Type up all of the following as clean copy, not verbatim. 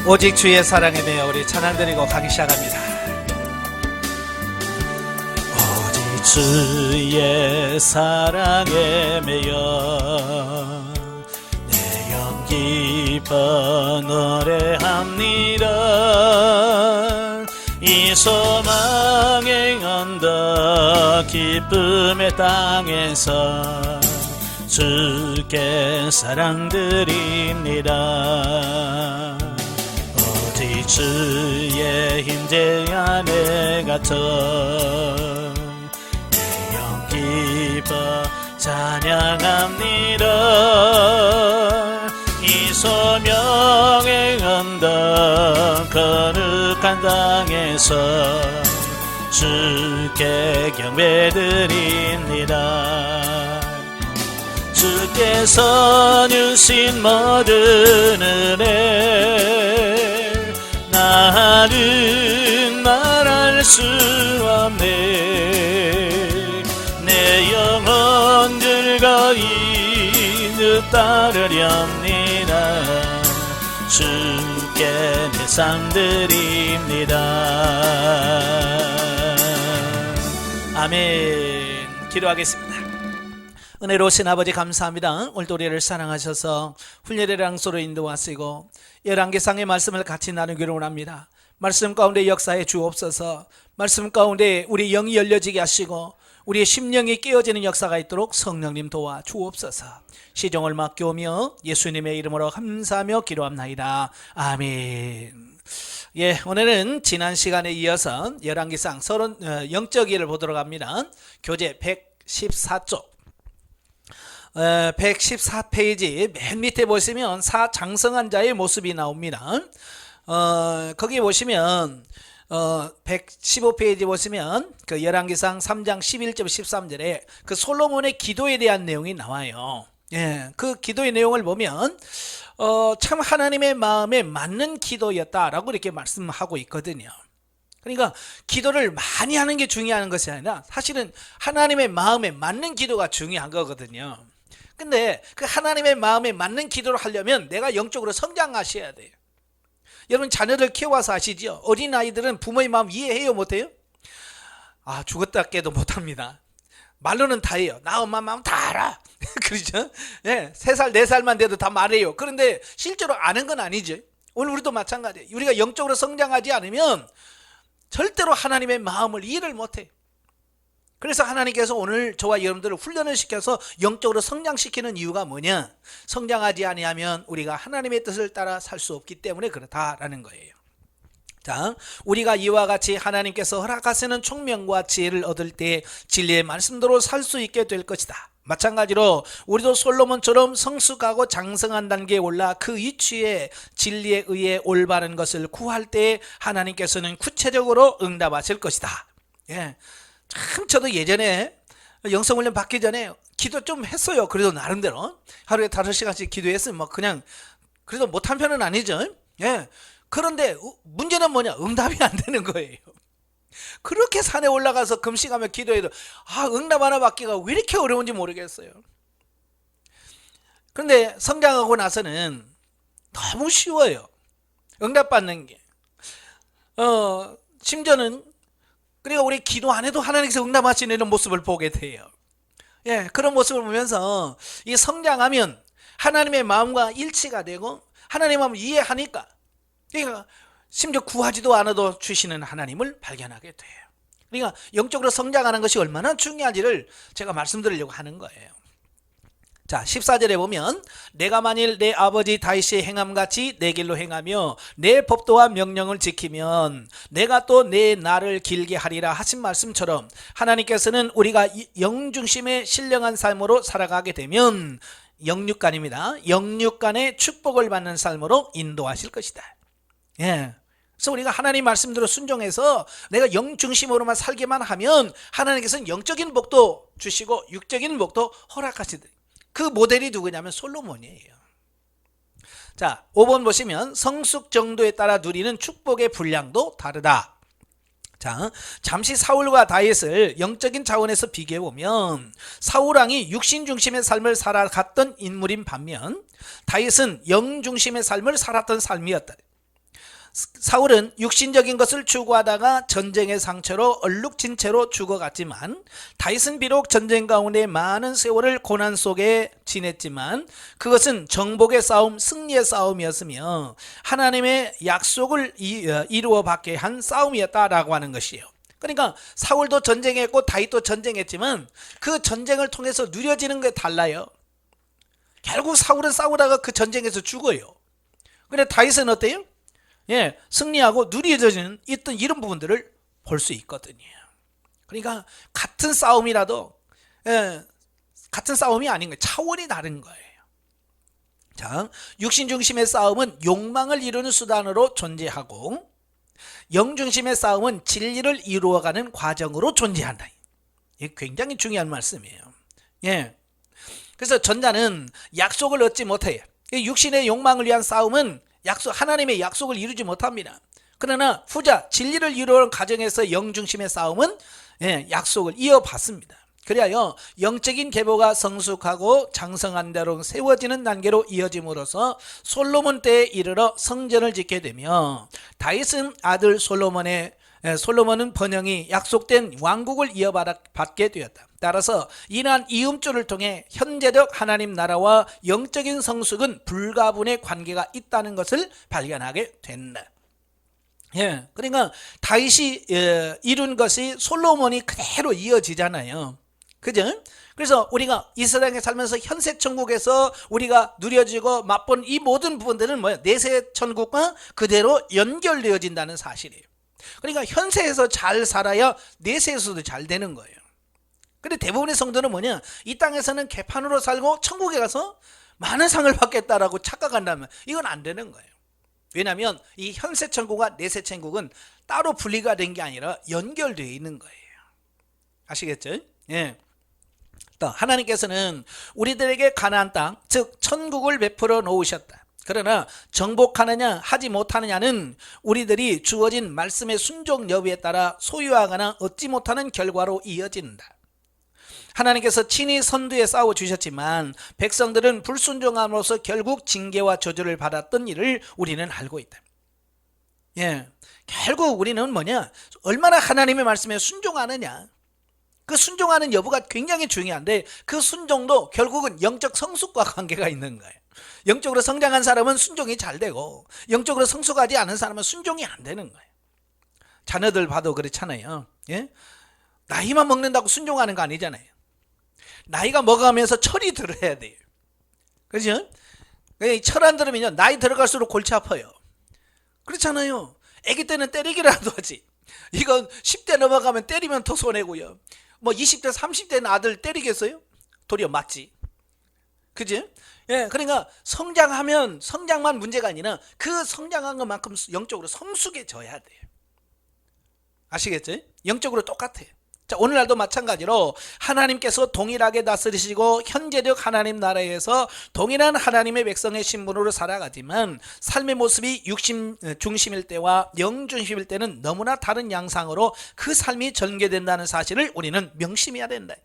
오직 주의 사랑에 매여 우리 찬양 드리고 가기 시작합니다. 오직 주의 사랑에 매여 내 영 기뻐 노래합니다. 이 소망의 언덕 기쁨의 땅에서 주께 사랑드립니다. 오직 주의 임재 안에 갇혀 내 영 기뻐 찬양합니다. 이 소명의 언덕 거룩한 땅에서 주께 경배드립니다. 주께서 주신 모든 은혜 나는 말할 수 없네. 내 영혼 즐거이 주 따르렵니다. 주께 내 삶 드립니다. 아멘. 기도하겠습니다. 은혜로우신 아버지 감사합니다. 오늘도 우리를 사랑하셔서 훈련의 랑소로 인도하시고 11개상의 말씀을 같이 나누기를 원합니다. 말씀 가운데 역사에 주옵소서. 말씀 가운데 우리 영이 열려지게 하시고 우리의 심령이 깨어지는 역사가 있도록 성령님 도와 주옵소서. 시종을 맡겨오며 예수님의 이름으로 감사하며 기도합나이다. 아멘. 예, 오늘은 지난 시간에 이어서 11개상 영적 일을 보도록 합니다. 교재 114쪽 114페이지 맨 밑에 보시면 사장성한 자의 모습이 나옵니다. 거기 보시면 115페이지 보시면 그 열왕기상 3장 11절 13절에 그 솔로몬의 기도에 대한 내용이 나와요. 예, 그 기도의 내용을 보면 참 하나님의 마음에 맞는 기도였다라고 이렇게 말씀하고 있거든요. 그러니까 기도를 많이 하는 게 중요한 것이 아니라 사실은 하나님의 마음에 맞는 기도가 중요한 거거든요. 근데 그 하나님의 마음에 맞는 기도를 하려면 내가 영적으로 성장하셔야 돼요. 여러분 자녀들 키워와서 아시죠? 어린아이들은 부모의 마음 이해해요 못해요? 아, 죽었다 깨도 못합니다. 말로는 다 해요. 나 엄마 마음 다 알아. 그렇죠? 예, 3살 4살만 돼도 다 말해요. 그런데 실제로 아는 건 아니죠. 오늘 우리도 마찬가지예요. 우리가 영적으로 성장하지 않으면 절대로 하나님의 마음을 이해를 못해요. 그래서 하나님께서 오늘 저와 여러분들을 훈련을 시켜서 영적으로 성장시키는 이유가 뭐냐? 성장하지 아니하면 우리가 하나님의 뜻을 따라 살 수 없기 때문에 그렇다라는 거예요. 자, 우리가 이와 같이 하나님께서 허락하시는 총명과 지혜를 얻을 때 진리의 말씀대로 살 수 있게 될 것이다. 마찬가지로 우리도 솔로몬처럼 성숙하고 장성한 단계에 올라 그 이치에 진리에 의해 올바른 것을 구할 때 하나님께서는 구체적으로 응답하실 것이다. 예. 참 저도 예전에 영성훈련 받기 전에 기도 좀 했어요. 그래도 나름대로 하루에 5시간씩 기도했으면 뭐 그냥 그래도 못한 편은 아니죠. 예. 그런데 문제는 뭐냐? 응답이 안 되는 거예요. 그렇게 산에 올라가서 금식하며 기도해도 응답 하나 받기가 왜 이렇게 어려운지 모르겠어요. 그런데 성장하고 나서는 너무 쉬워요. 응답 받는 게. 심지어는 그리고 우리 기도 안 해도 하나님께서 응답하시는 이런 모습을 보게 돼요. 예, 그런 모습을 보면서 이 성장하면 하나님의 마음과 일치가 되고 하나님의 마음을 이해하니까 그러니까 심지어 구하지도 않아도 주시는 하나님을 발견하게 돼요. 그러니까 영적으로 성장하는 것이 얼마나 중요한지를 제가 말씀드리려고 하는 거예요. 자, 14절에 보면 내가 만일 내 아버지 다윗의 행함같이 내 길로 행하며 내 법도와 명령을 지키면 내가 또 내 날을 길게 하리라 하신 말씀처럼 하나님께서는 우리가 영중심의 신령한 삶으로 살아가게 되면 영육간입니다. 영육간의 축복을 받는 삶으로 인도하실 것이다. 예. 그래서 우리가 하나님 말씀대로 순종해서 내가 영중심으로만 살기만 하면 하나님께서는 영적인 복도 주시고 육적인 복도 허락하시다. 그 모델이 누구냐면 솔로몬이에요. 자, 5번 보시면 성숙 정도에 따라 누리는 축복의 분량도 다르다. 자, 잠시 사울과 다윗을 영적인 차원에서 비교해 보면 사울 왕이 육신 중심의 삶을 살아갔던 인물인 반면 다윗은 영 중심의 삶을 살았던 삶이었다. 사울은 육신적인 것을 추구하다가 전쟁의 상처로 얼룩진 채로 죽어갔지만 다윗은 비록 전쟁 가운데 많은 세월을 고난 속에 지냈지만 그것은 정복의 싸움, 승리의 싸움이었으며 하나님의 약속을 이루어 받게 한 싸움이었다라고 하는 것이에요. 그러니까 사울도 전쟁했고 다윗도 전쟁했지만 그 전쟁을 통해서 누려지는 게 달라요. 결국 사울은 싸우다가 그 전쟁에서 죽어요. 근데 다윗은 어때요? 승리하고 누려지는 있던 이런 부분들을 볼 수 있거든요. 그러니까 같은 싸움이라도 같은 싸움이 아닌 거예요. 차원이 다른 거예요. 자, 육신 중심의 싸움은 욕망을 이루는 수단으로 존재하고 영 중심의 싸움은 진리를 이루어가는 과정으로 존재한다. 이게 굉장히 중요한 말씀이에요. 그래서 전자는 약속을 얻지 못해요. 육신의 욕망을 위한 싸움은 하나님의 약속을 이루지 못합니다. 그러나 후자 진리를 이루는 과정에서 영중심의 싸움은 약속을 이어받습니다. 그리하여 영적인 계보가 성숙하고 장성한 대로 세워지는 단계로 이어짐으로써 솔로몬 때에 이르러 성전을 짓게 되며 다윗은 아들 솔로몬은 번영이 약속된 왕국을 이어받게 되었다. 따라서 이러한 이음줄을 통해 현재적 하나님 나라와 영적인 성숙은 불가분의 관계가 있다는 것을 발견하게 된다. 그러니까 다윗이 이룬 것이 솔로몬이 그대로 이어지잖아요. 그죠? 그래서 우리가 이 세상에 살면서 현세 천국에서 우리가 누려지고 맛본 이 모든 부분들은 뭐예요? 내세 천국과 그대로 연결되어진다는 사실이에요. 그러니까 현세에서 잘 살아야 내세에서도 잘 되는 거예요. 근데 대부분의 성도는 뭐냐? 이 땅에서는 개판으로 살고 천국에 가서 많은 상을 받겠다라고 착각한다면 이건 안 되는 거예요. 왜냐하면 이 현세 천국과 내세 천국은 따로 분리가 된 게 아니라 연결되어 있는 거예요. 아시겠죠? 또 하나님께서는 우리들에게 가나안 땅, 즉 천국을 베풀어 놓으셨다. 그러나 정복하느냐 하지 못하느냐는 우리들이 주어진 말씀의 순종 여부에 따라 소유하거나 얻지 못하는 결과로 이어진다. 하나님께서 친히 선두에 싸워주셨지만 백성들은 불순종함으로써 결국 징계와 저주를 받았던 일을 우리는 알고 있다. 결국 우리는 뭐냐? 얼마나 하나님의 말씀에 순종하느냐. 그 순종하는 여부가 굉장히 중요한데 그 순종도 결국은 영적 성숙과 관계가 있는 거예요. 영적으로 성장한 사람은 순종이 잘 되고 영적으로 성숙하지 않은 사람은 순종이 안 되는 거예요. 자녀들 봐도 그렇잖아요. 나이만 먹는다고 순종하는 거 아니잖아요. 나이가 먹어가면서 철이 들어야 돼요. 그렇죠? 철 안 들으면요 나이 들어갈수록 골치 아파요. 그렇잖아요. 아기 때는 때리기라도 하지. 이건 10대 넘어가면 때리면 더 손해고요. 뭐 20대 30대는 아들 때리겠어요? 도리어 맞지. 그지? 그러니까 성장하면 성장만 문제가 아니라 그 성장한 것만큼 영적으로 성숙해져야 돼요. 아시겠죠? 영적으로 똑같아요. 자, 오늘날도 마찬가지로 하나님께서 동일하게 다스리시고 현재적 하나님 나라에서 동일한 하나님의 백성의 신분으로 살아가지만 삶의 모습이 육신 중심일 때와 영 중심일 때는 너무나 다른 양상으로 그 삶이 전개된다는 사실을 우리는 명심해야 된다.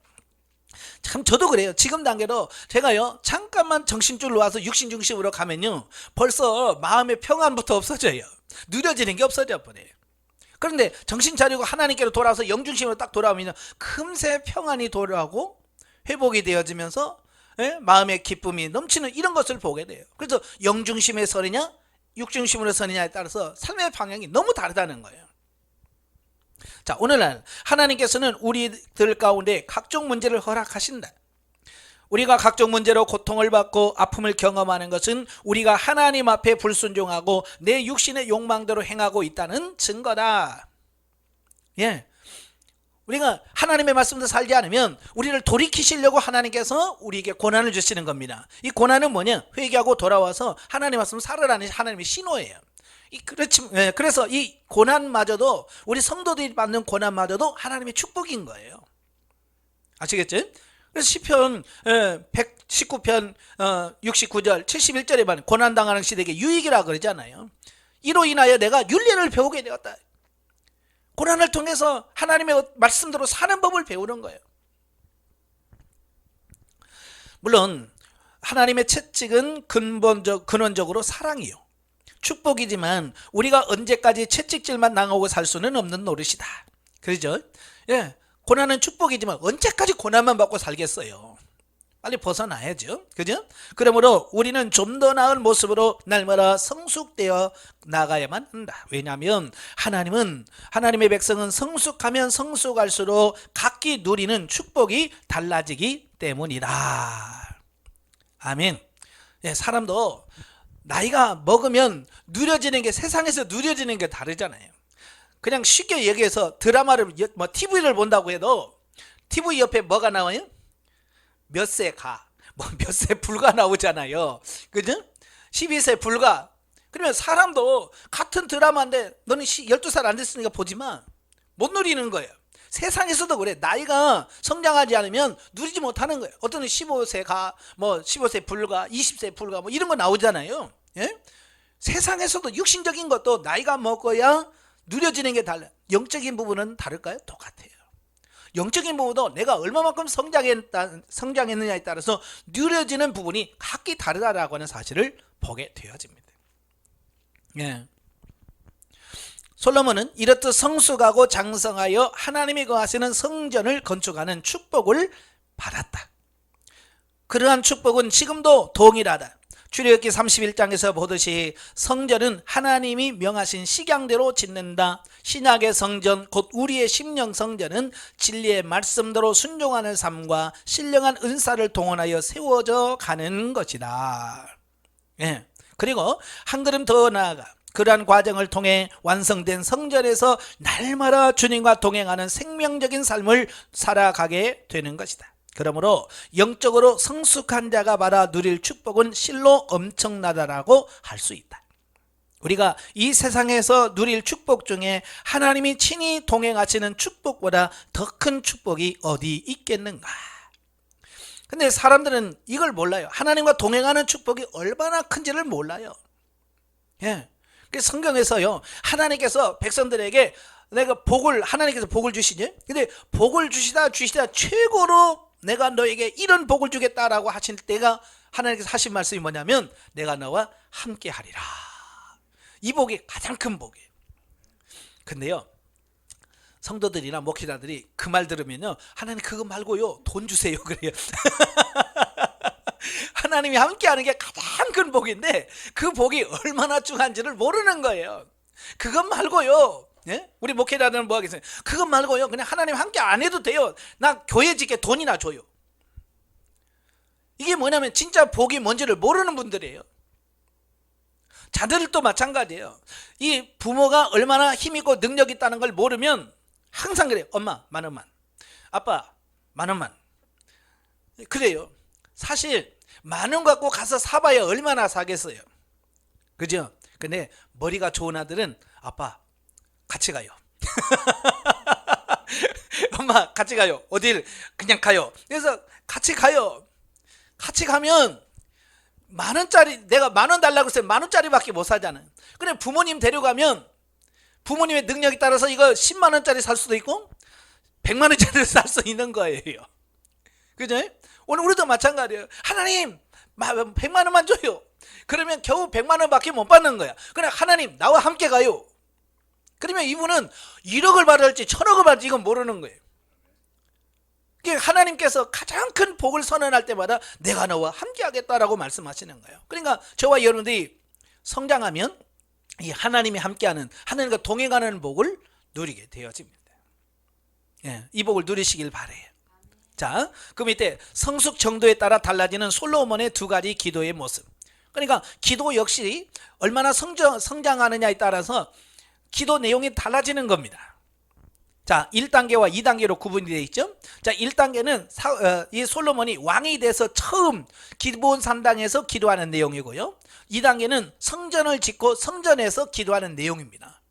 참 저도 그래요. 지금 단계로 제가요 잠깐만 정신줄 놓아서 육신 중심으로 가면요 벌써 마음의 평안부터 없어져요. 누려지는 게 없어져 버려요. 그런데 정신 차리고 하나님께로 돌아와서 영중심으로 딱 돌아오면 금세 평안이 돌아오고 회복이 되어지면서 마음의 기쁨이 넘치는 이런 것을 보게 돼요. 그래서 영중심에 서느냐 육중심으로 서느냐에 따라서 삶의 방향이 너무 다르다는 거예요. 자, 오늘날 하나님께서는 우리들 가운데 각종 문제를 허락하신다. 우리가 각종 문제로 고통을 받고 아픔을 경험하는 것은 우리가 하나님 앞에 불순종하고 내 육신의 욕망대로 행하고 있다는 증거다. 우리가 하나님의 말씀대로 살지 않으면 우리를 돌이키시려고 하나님께서 우리에게 고난을 주시는 겁니다. 이 고난은 뭐냐? 회개하고 돌아와서 하나님 말씀 살으라는 하나님의 신호예요. 그래서 이 고난마저도 우리 성도들이 받는 고난마저도 하나님의 축복인 거예요. 아시겠죠? 그래서 시편 119편 69절 71절에 보면 고난당하는 시대에게 유익이라 그러잖아요. 이로 인하여 내가 윤례를 배우게 되었다. 고난을 통해서 하나님의 말씀대로 사는 법을 배우는 거예요. 물론 하나님의 채찍은 근원적으로 사랑이요. 축복이지만 우리가 언제까지 채찍질만 당하고 살 수는 없는 노릇이다. 그러죠? 예, 고난은 축복이지만 언제까지 고난만 받고 살겠어요? 빨리 벗어나야죠. 그죠? 그러므로 우리는 좀 더 나은 모습으로 날마다 성숙되어 나가야만 한다. 왜냐하면 하나님의 백성은 성숙하면 성숙할수록 각기 누리는 축복이 달라지기 때문이다. 아멘. 예, 사람도 나이가 먹으면 누려지는 게, 세상에서 누려지는 게 다르잖아요. 그냥 쉽게 얘기해서 드라마를 TV를 본다고 해도 TV 옆에 뭐가 나와요? 몇 세 가, 몇 세 불가 나오잖아요. 그죠? 12세 불가. 그러면 사람도 같은 드라마인데 너는 12살 안 됐으니까 보지만 못 누리는 거예요. 세상에서도 그래. 나이가 성장하지 않으면 누리지 못하는 거예요. 어떤 15세 가, 15세 불가, 20세 불가, 이런 거 나오잖아요. 예? 세상에서도 육신적인 것도 나이가 먹어야 누려지는 게 달라요. 영적인 부분은 다를까요? 똑같아요. 영적인 부분도 내가 얼마만큼 성장했느냐에 따라서 누려지는 부분이 각기 다르다라고 하는 사실을 보게 되어집니다. 예. 솔로몬은 이렇듯 성숙하고 장성하여 하나님이 거하시는 성전을 건축하는 축복을 받았다. 그러한 축복은 지금도 동일하다. 출애굽기 31장에서 보듯이 성전은 하나님이 명하신 식양대로 짓는다. 신약의 성전, 곧 우리의 심령 성전은 진리의 말씀대로 순종하는 삶과 신령한 은사를 동원하여 세워져 가는 것이다. 예. 그리고 한 걸음 더 나아가 그러한 과정을 통해 완성된 성전에서 날마다 주님과 동행하는 생명적인 삶을 살아가게 되는 것이다. 그러므로 영적으로 성숙한 자가 받아 누릴 축복은 실로 엄청나다라고 할 수 있다. 우리가 이 세상에서 누릴 축복 중에 하나님이 친히 동행하시는 축복보다 더 큰 축복이 어디 있겠는가? 근데 사람들은 이걸 몰라요. 하나님과 동행하는 축복이 얼마나 큰지를 몰라요. 예. 성경에서요, 하나님께서 백성들에게 하나님께서 복을 주시죠. 근데 복을 주시다 최고로 내가 너에게 이런 복을 주겠다라고 하실 때가 하나님께서 하신 말씀이 뭐냐면 내가 너와 함께 하리라. 이 복이 가장 큰 복이에요. 근데요, 성도들이나 목회자들이 그 말 들으면요, 하나님 그거 말고요 돈 주세요 그래요. 하나님이 함께하는 게 가장 큰 복인데 그 복이 얼마나 중요한지를 모르는 거예요. 그것 말고요, 예? 우리 목회자들은 뭐 하겠어요? 그것 말고요 그냥 하나님 함께 안 해도 돼요. 나 교회 짓게 돈이나 줘요. 이게 뭐냐면 진짜 복이 뭔지를 모르는 분들이에요. 자들도 마찬가지예요. 이 부모가 얼마나 힘있고 능력 있다는 걸 모르면 항상 그래요. 엄마 10,000원, 아빠 10,000원. 그래요. 사실 10,000원 갖고 가서 사봐야 얼마나 사겠어요. 그죠? 근데 머리가 좋은 아들은 아빠 같이 가요. 엄마 같이 가요. 어딜 그냥 가요. 그래서 같이 가요. 같이 가면 10,000원짜리, 내가 10,000원 달라고 했어요. 10,000원짜리밖에 못 사잖아요. 근데 부모님 데려가면 부모님의 능력에 따라서 이거 100,000원짜리 살 수도 있고 100,000원짜리를 살 수 있는 거예요. 그죠? 오늘 우리도 마찬가지예요. 하나님 100,000원만 줘요. 그러면 겨우 100,000원밖에 못 받는 거야. 그냥 하나님 나와 함께 가요. 그러면 이분은 1억을 받을지 1,000억을 받을지 이건 모르는 거예요. 하나님께서 가장 큰 복을 선언할 때마다 내가 너와 함께 하겠다라고 말씀하시는 거예요. 그러니까 저와 여러분들이 성장하면 이 하나님이 함께하는, 하나님과 동행하는 복을 누리게 되어집니다. 예, 이 복을 누리시길 바래요. 자, 그 밑에 성숙 정도에 따라 달라지는 솔로몬의 두 가지 기도의 모습. 그러니까 기도 역시 얼마나 성장하느냐에 따라서 기도 내용이 달라지는 겁니다. 자, 1단계와 2단계로 구분이 되어 있죠. 자, 1단계는 이 솔로몬이 왕이 돼서 처음 기브온 산당에서 기도하는 내용이고요. 2단계는 성전을 짓고 성전에서 기도하는 내용입니다.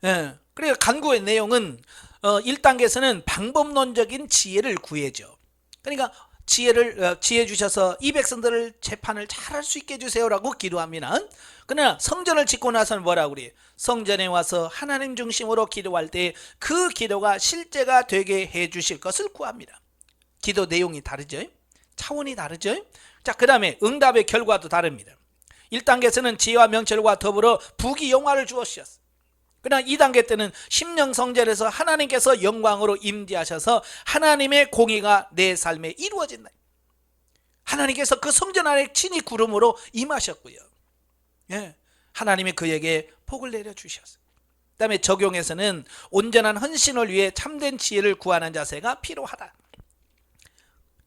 예, 그리고 간구의 내용은 1단계에서는 방법론적인 지혜를 구해줘. 그러니까 지혜 주셔서 이 백성들을 재판을 잘할 수 있게 해주세요라고 기도합니다. 그러나 성전을 짓고 나서는 뭐라고 그래요? 성전에 와서 하나님 중심으로 기도할 때 그 기도가 실제가 되게 해주실 것을 구합니다. 기도 내용이 다르죠? 차원이 다르죠? 자, 그 다음에 응답의 결과도 다릅니다. 1단계에서는 지혜와 명철과 더불어 부귀 영화를 주었었어. 그러나 2단계 때는 심령 성전에서 하나님께서 영광으로 임재하셔서 하나님의 공의가 내 삶에 이루어진다. 하나님께서 그 성전 안에 친히 구름으로 임하셨고요. 예, 하나님이 그에게 복을 내려주셨어요. 그 다음에 적용에서는 온전한 헌신을 위해 참된 지혜를 구하는 자세가 필요하다.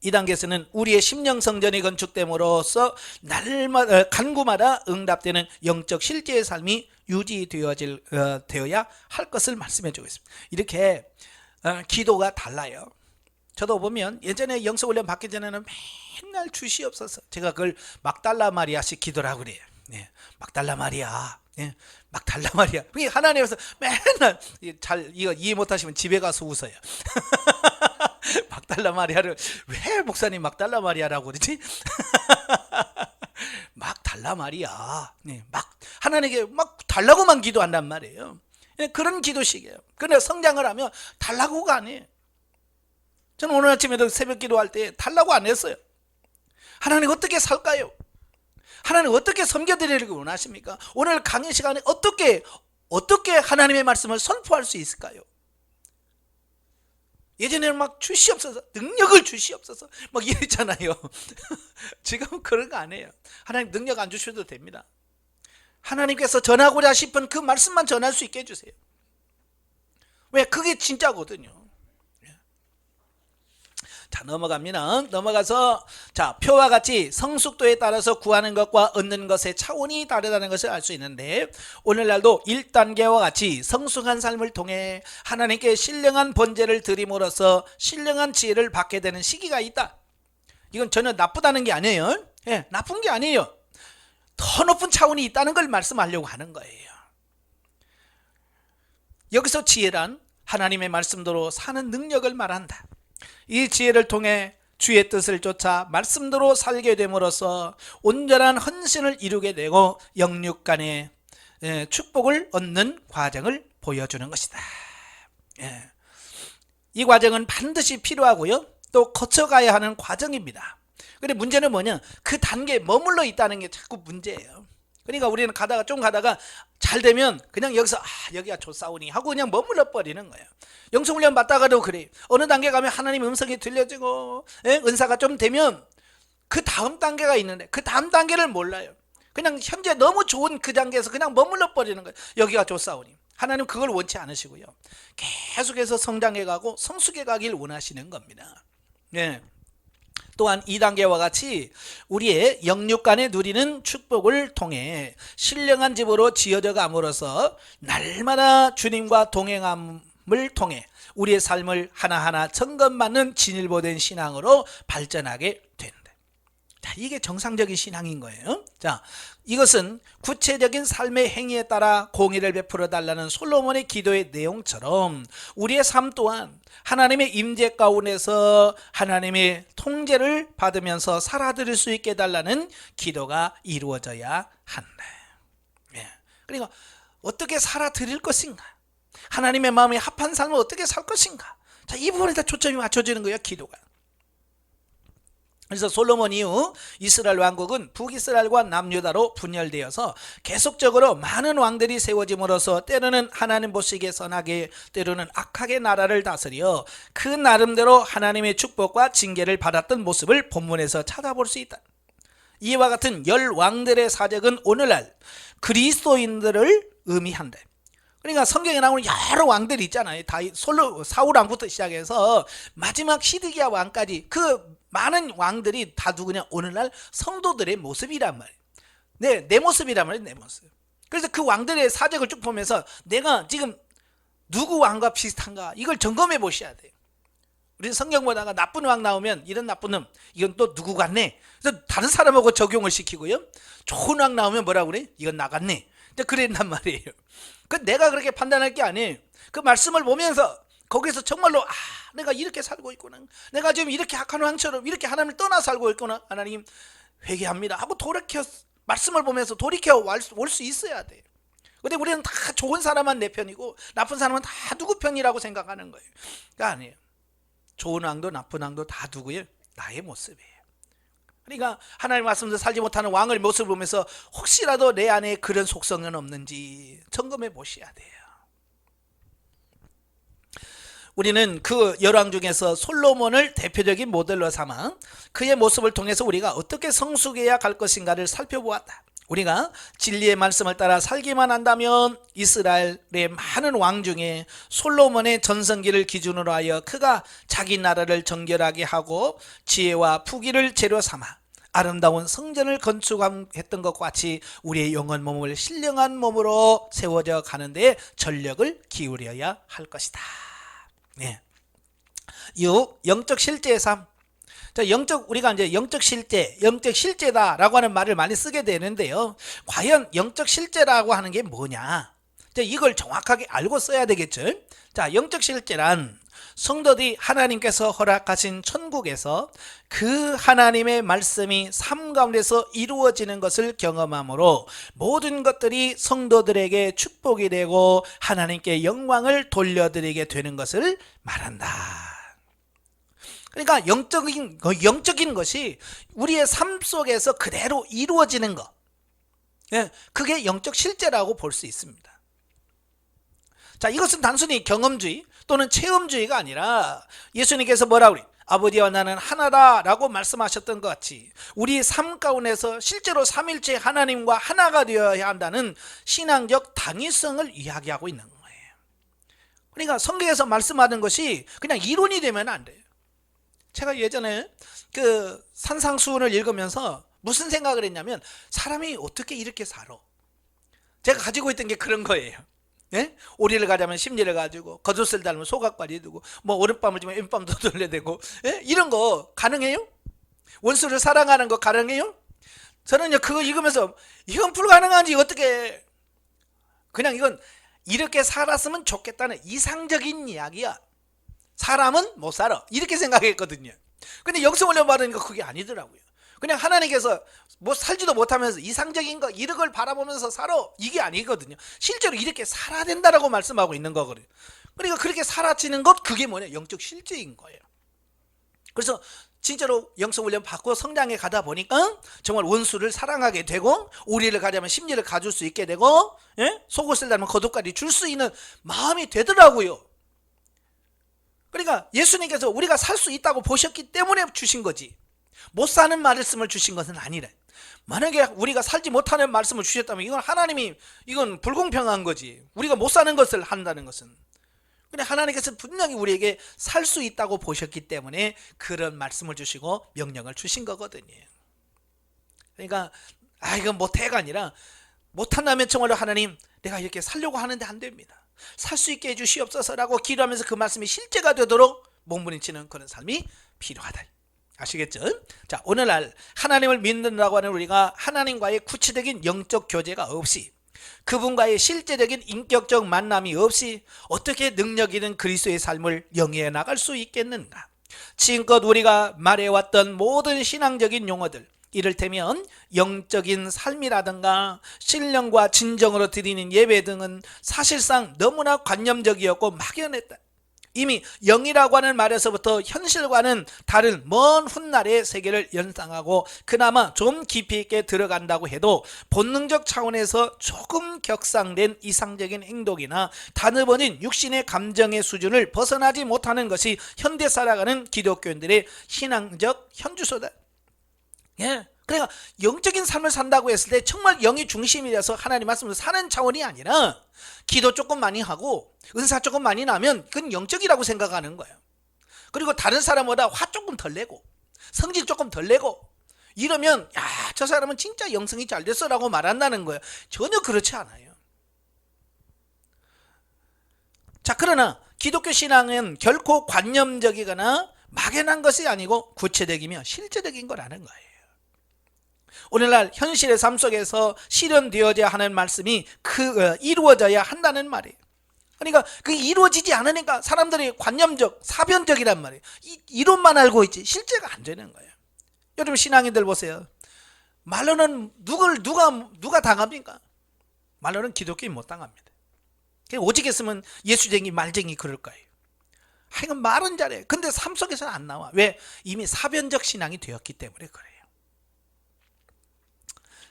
2단계에서는 우리의 심령 성전이 건축됨으로써 날마다 간구마다 응답되는 영적 실제의 삶이 유지되어야 할 것을 말씀해 주고 있습니다. 이렇게 기도가 달라요. 저도 보면 예전에 영성훈련 받기 전에는 맨날 주시옵소서, 제가 그걸 막달라 마리아식 기도라고 그래요. 네, 막달라 마리아, 네, 막달라 마리아. 하나님께서 맨날 잘 이거 이해 못하시면 집에 가서 웃어요. 막달라 마리아를 왜 목사님 막달라 마리아라고 그러지? 막 달라 마리아. 네, 막 하나님께 막 달라고만 기도한단 말이에요. 네, 그런 기도식이에요. 그런데 성장을 하면 달라고가 아니에요. 저는 오늘 아침에도 새벽 기도할 때 달라고 안 했어요. 하나님 어떻게 살까요? 하나님 어떻게 섬겨드리려고 원하십니까? 오늘 강의 시간에 어떻게 하나님의 말씀을 선포할 수 있을까요? 예전에는 막 주시옵소서, 능력을 주시옵소서 막 이랬잖아요. 지금은 그런 거 안 해요. 하나님 능력 안 주셔도 됩니다. 하나님께서 전하고자 싶은 그 말씀만 전할 수 있게 해주세요. 왜? 그게 진짜거든요. 자, 넘어가서 자, 표와 같이 성숙도에 따라서 구하는 것과 얻는 것의 차원이 다르다는 것을 알 수 있는데, 오늘날도 1단계와 같이 성숙한 삶을 통해 하나님께 신령한 번제를 드림으로써 신령한 지혜를 받게 되는 시기가 있다. 이건 전혀 나쁘다는 게 아니에요. 예, 나쁜 게 아니에요. 더 높은 차원이 있다는 걸 말씀하려고 하는 거예요. 여기서 지혜란 하나님의 말씀대로 사는 능력을 말한다. 이 지혜를 통해 주의 뜻을 쫓아 말씀대로 살게 됨으로써 온전한 헌신을 이루게 되고 영육간의 축복을 얻는 과정을 보여주는 것이다. 이 과정은 반드시 필요하고요, 또 거쳐가야 하는 과정입니다. 근데 문제는 뭐냐, 그 단계에 머물러 있다는 게 자꾸 문제예요. 그러니까 우리는 좀 가다가 잘 되면 그냥 여기서 여기가 좋사오니 하고 그냥 머물러 버리는 거예요. 영성훈련 받다가도 그래요. 어느 단계 가면 하나님 음성이 들려지고 은사가 좀 되면 그 다음 단계가 있는데 그 다음 단계를 몰라요. 그냥 현재 너무 좋은 그 단계에서 그냥 머물러 버리는 거예요. 여기가 좋사오니. 하나님 그걸 원치 않으시고요, 계속해서 성장해 가고 성숙해 가길 원하시는 겁니다. 예. 또한 2단계와 같이 우리의 영육간에 누리는 축복을 통해 신령한 집으로 지어져 감으로써 날마다 주님과 동행함을 통해 우리의 삶을 하나하나 점검받는 진일보된 신앙으로 발전하게 된다. 자, 이게 정상적인 신앙인 거예요. 자, 이것은 구체적인 삶의 행위에 따라 공의를 베풀어 달라는 솔로몬의 기도의 내용처럼 우리의 삶 또한 하나님의 임재 가운데서 하나님의 통제를 받으면서 살아드릴 수 있게 해달라는 기도가 이루어져야 한다. 그러니까 어떻게 살아드릴 것인가, 하나님의 마음에 합한 삶을 어떻게 살 것인가, 자, 이 부분에 다 초점이 맞춰지는 거예요, 기도가. 그래서 솔로몬 이후 이스라엘 왕국은 북이스라엘과 남유다로 분열되어서 계속적으로 많은 왕들이 세워짐으로써 때로는 하나님 보시기에 선하게, 때로는 악하게 나라를 다스려 그 나름대로 하나님의 축복과 징계를 받았던 모습을 본문에서 찾아볼 수 있다. 이와 같은 10왕들의 사적은 오늘날 그리스도인들을 의미한다. 그러니까 성경에 나오는 여러 왕들이 있잖아요. 사울 왕부터 시작해서 마지막 시드기야 왕까지 그 많은 왕들이 다 누구냐, 오늘날 성도들의 모습이란 말이에요. 내 모습이란 말이에요, 내 모습. 그래서 그 왕들의 사적을 쭉 보면서 내가 지금 누구 왕과 비슷한가, 이걸 점검해 보셔야 돼요. 우리는 성경 보다가 나쁜 왕 나오면 이런 나쁜 놈, 이건 또 누구 같네, 그래서 다른 사람하고 적용을 시키고요, 좋은 왕 나오면 뭐라고 그래? 이건 나 같네, 그랬단 말이에요. 그 내가 그렇게 판단할 게 아니에요. 그 말씀을 보면서 거기서 정말로 내가 이렇게 살고 있구나, 내가 지금 이렇게 악한 왕처럼 이렇게 하나님을 떠나 살고 있구나, 하나님 회개합니다 하고 말씀을 보면서 돌이켜 올 수 있어야 돼요. 근데 우리는 다 좋은 사람만 내 편이고 나쁜 사람은 다 누구 편이라고 생각하는 거예요. 그러니까 아니에요. 좋은 왕도 나쁜 왕도 다 누구예요? 나의 모습이에요. 그러니까 하나님 말씀대로 살지 못하는 왕의 모습을 보면서 혹시라도 내 안에 그런 속성은 없는지 점검해 보셔야 돼요. 우리는 그 열왕 중에서 솔로몬을 대표적인 모델로 삼아 그의 모습을 통해서 우리가 어떻게 성숙해야 갈 것인가를 살펴보았다. 우리가 진리의 말씀을 따라 살기만 한다면 이스라엘의 많은 왕 중에 솔로몬의 전성기를 기준으로 하여 그가 자기 나라를 정결하게 하고 지혜와 부귀를 재료 삼아 아름다운 성전을 건축했던 것과 같이 우리의 영혼 몸을 신령한 몸으로 세워져 가는 데 전력을 기울여야 할 것이다. 네. 6. 영적 실제의 삶. 자, 우리가 이제 영적 실제다라고 하는 말을 많이 쓰게 되는데요. 과연 영적 실제라고 하는 게 뭐냐? 자, 이걸 정확하게 알고 써야 되겠죠. 자, 영적 실제란 성도들이 하나님께서 허락하신 천국에서 그 하나님의 말씀이 삶 가운데서 이루어지는 것을 경험함으로 모든 것들이 성도들에게 축복이 되고 하나님께 영광을 돌려드리게 되는 것을 말한다. 그러니까 영적인 것이 우리의 삶 속에서 그대로 이루어지는 것, 그게 영적 실제라고 볼 수 있습니다. 자, 이것은 단순히 경험주의 또는 체험주의가 아니라 예수님께서 뭐라고 그래요? 아버지와 나는 하나다 라고 말씀하셨던 것 같이 우리 삶 가운데서 실제로 삼일체 하나님과 하나가 되어야 한다는 신앙적 당위성을 이야기하고 있는 거예요. 그러니까 성경에서 말씀하는 것이 그냥 이론이 되면 안 돼요. 제가 예전에 그 산상수훈을 읽으면서 무슨 생각을 했냐면 사람이 어떻게 이렇게 살아? 제가 가지고 있던 게 그런 거예요. 예? 오리를 가자면 심리를 가지고 겉옷을 달면 소각발이 되고 뭐 오른밤을 주면 왼밤도 돌려대고, 예? 이런 거 가능해요? 원수를 사랑하는 거 가능해요? 저는요 그거 읽으면서 이건 불가능한지 어떻게, 그냥 이건 이렇게 살았으면 좋겠다는 이상적인 이야기야. 사람은 못 살아 이렇게 생각했거든요. 근데 영성훈련 받으니까 그게 아니더라고요. 그냥 하나님께서 뭐 살지도 못하면서 이상적인 거 이런 걸 바라보면서 살아 이게 아니거든요. 실제로 이렇게 살아야 된다라고 말씀하고 있는 거거든요. 그러니까 그렇게 살아지는 것, 그게 뭐냐, 영적 실제인 거예요. 그래서 진짜로 영성훈련 받고 성장해 가다 보니까 정말 원수를 사랑하게 되고 오리를 가자면 심리를 가질 수 있게 되고, 예? 속옷을 달면 겉옷까지 줄 수 있는 마음이 되더라고요. 그러니까 예수님께서 우리가 살 수 있다고 보셨기 때문에 주신 거지, 못 사는 말씀을 주신 것은 아니래. 만약에 우리가 살지 못하는 말씀을 주셨다면 이건 하나님이, 이건 불공평한 거지. 우리가 못 사는 것을 한다는 것은. 근데 하나님께서 분명히 우리에게 살 수 있다고 보셨기 때문에 그런 말씀을 주시고 명령을 주신 거거든요. 그러니까 이건 못해가 아니라 못한다면 정말로 하나님 내가 이렇게 살려고 하는데 안 됩니다. 살 수 있게 해주시옵소서라고 기도하면서 그 말씀이 실제가 되도록 몸부림치는 그런 삶이 필요하다. 아시겠죠? 자, 오늘날 하나님을 믿는다고 하는 우리가 하나님과의 구체적인 영적 교제가 없이, 그분과의 실제적인 인격적 만남이 없이 어떻게 능력 있는 그리스도의 삶을 영위해 나갈 수 있겠는가? 지금껏 우리가 말해왔던 모든 신앙적인 용어들, 이를테면 영적인 삶이라든가 신령과 진정으로 드리는 예배 등은 사실상 너무나 관념적이었고 막연했다. 이미 영이라고 하는 말에서부터 현실과는 다른 먼 훗날의 세계를 연상하고 그나마 좀 깊이 있게 들어간다고 해도 본능적 차원에서 조금 격상된 이상적인 행동이나 단어버린 육신의 감정의 수준을 벗어나지 못하는 것이 현대 살아가는 기독교인들의 신앙적 현주소다. 예. 그러니까 영적인 삶을 산다고 했을 때 정말 영이 중심이 돼서 하나님 말씀을 사는 차원이 아니라 기도 조금 많이 하고 은사 조금 많이 나면 그건 영적이라고 생각하는 거예요. 그리고 다른 사람보다 화 조금 덜 내고 성질 조금 덜 내고 이러면 저 사람은 진짜 영성이 잘 됐어 라고 말한다는 거예요. 전혀 그렇지 않아요. 자, 그러나 기독교 신앙은 결코 관념적이거나 막연한 것이 아니고 구체적이며 실제적인 거라는 거예요. 오늘날 현실의 삶 속에서 실현되어져야 하는 말씀이 이루어져야 한다는 말이에요. 그러니까 그게 이루어지지 않으니까 사람들이 관념적, 사변적이란 말이에요. 이론만 알고 있지 실제가 안 되는 거예요. 여러분 신앙인들 보세요. 말로는 누가 당합니까? 말로는 기독교인 못 당합니다. 오직 했으면 예수쟁이, 말쟁이 그럴 거예요. 이건 말은 잘해. 근데 삶 속에서는 안 나와. 왜? 이미 사변적 신앙이 되었기 때문에 그래요.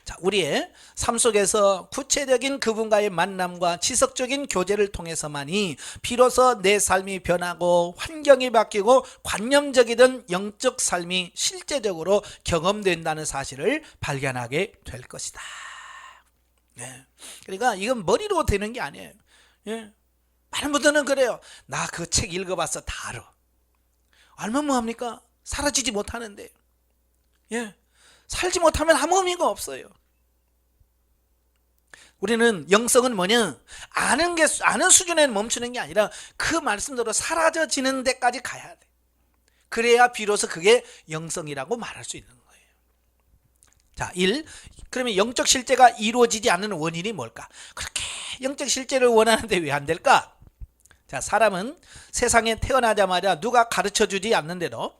자, 우리의 삶 속에서 구체적인 그분과의 만남과 지속적인 교제를 통해서만이 비로소 내 삶이 변하고 환경이 바뀌고 관념적이던 영적 삶이 실제적으로 경험된다는 사실을 발견하게 될 것이다. 예. 그러니까 이건 머리로 되는 게 아니에요. 예. 많은 분들은 그래요. 나 그 책 읽어봤어. 다 알아. 알면 뭐합니까? 사라지지 못하는데. 예. 살지 못하면 아무 의미가 없어요. 우리는 영성은 뭐냐? 아는 수준에 멈추는 게 아니라 그 말씀대로 사라져지는 데까지 가야 돼. 그래야 비로소 그게 영성이라고 말할 수 있는 거예요. 자, 1. 그러면 영적 실제가 이루어지지 않는 원인이 뭘까? 그렇게 영적 실제를 원하는데 왜 안 될까? 자, 사람은 세상에 태어나자마자 누가 가르쳐주지 않는데도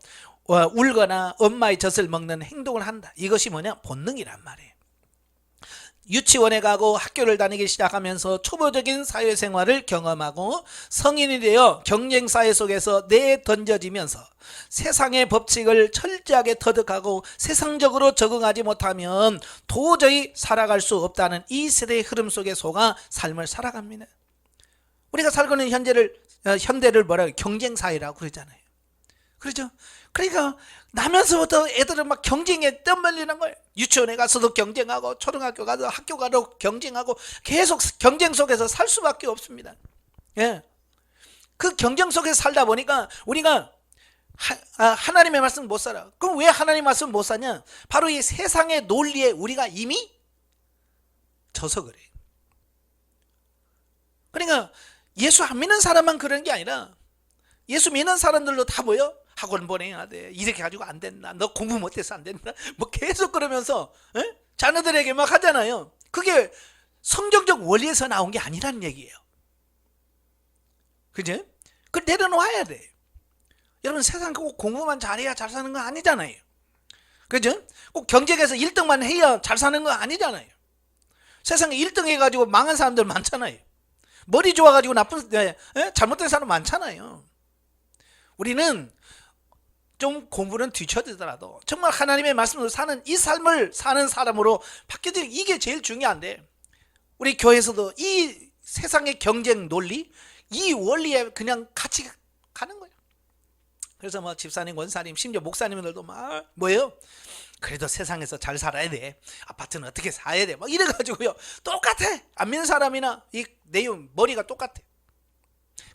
울거나 엄마의 젖을 먹는 행동을 한다. 이것이 뭐냐? 본능이란 말이에요. 유치원에 가고 학교를 다니기 시작하면서 초보적인 사회생활을 경험하고 성인이 되어 경쟁사회 속에서 내던져지면서 세상의 법칙을 철저하게 터득하고 세상적으로 적응하지 못하면 도저히 살아갈 수 없다는 이 세대의 흐름 속에 속아 삶을 살아갑니다. 우리가 살고 있는 현대를 뭐라고 경쟁사회라고 그러잖아요. 그렇죠? 그러니까 나면서부터 애들은 막 경쟁에 떠밀리는 거예요. 유치원에 가서도 경쟁하고 초등학교 가서 학교 가도 경쟁하고 계속 경쟁 속에서 살 수밖에 없습니다. 예. 그 경쟁 속에서 살다 보니까 우리가 하나님의 말씀 못 살아. 그럼 왜 하나님의 말씀 못 사냐? 바로 이 세상의 논리에 우리가 이미 져서 그래요. 그러니까 예수 안 믿는 사람만 그런 게 아니라 예수 믿는 사람들도 다 뭐요? 학원 보내야 돼. 이렇게 가지고 안 된다. 너 공부 못해서 안 된다. 뭐 계속 그러면서 자녀들에게 막 하잖아요. 그게 성경적 원리에서 나온 게 아니라는 얘기예요. 그죠? 그걸 내려놓아야 돼. 여러분 세상 꼭 공부만 잘해야 잘 사는 거 아니잖아요. 그죠? 꼭 경쟁에서 1등만 해야 잘 사는 거 아니잖아요. 세상에 1등 해가지고 망한 사람들 많잖아요. 머리 좋아가지고 잘못된 사람 많잖아요. 우리는 좀 공부는 뒤처지더라도 정말 하나님의 말씀으로 사는 이 삶을 사는 사람으로 바뀌어지는 이게 제일 중요한데 우리 교회에서도 이 세상의 경쟁 논리 이 원리에 그냥 같이 가는 거예요. 그래서 뭐 집사님, 권사님, 심지어 목사님들도 막 뭐예요? 그래도 세상에서 잘 살아야 돼. 아파트는 어떻게 사야 돼. 막 이래가지고요. 똑같아. 안 믿는 사람이나 이 내용 머리가 똑같아.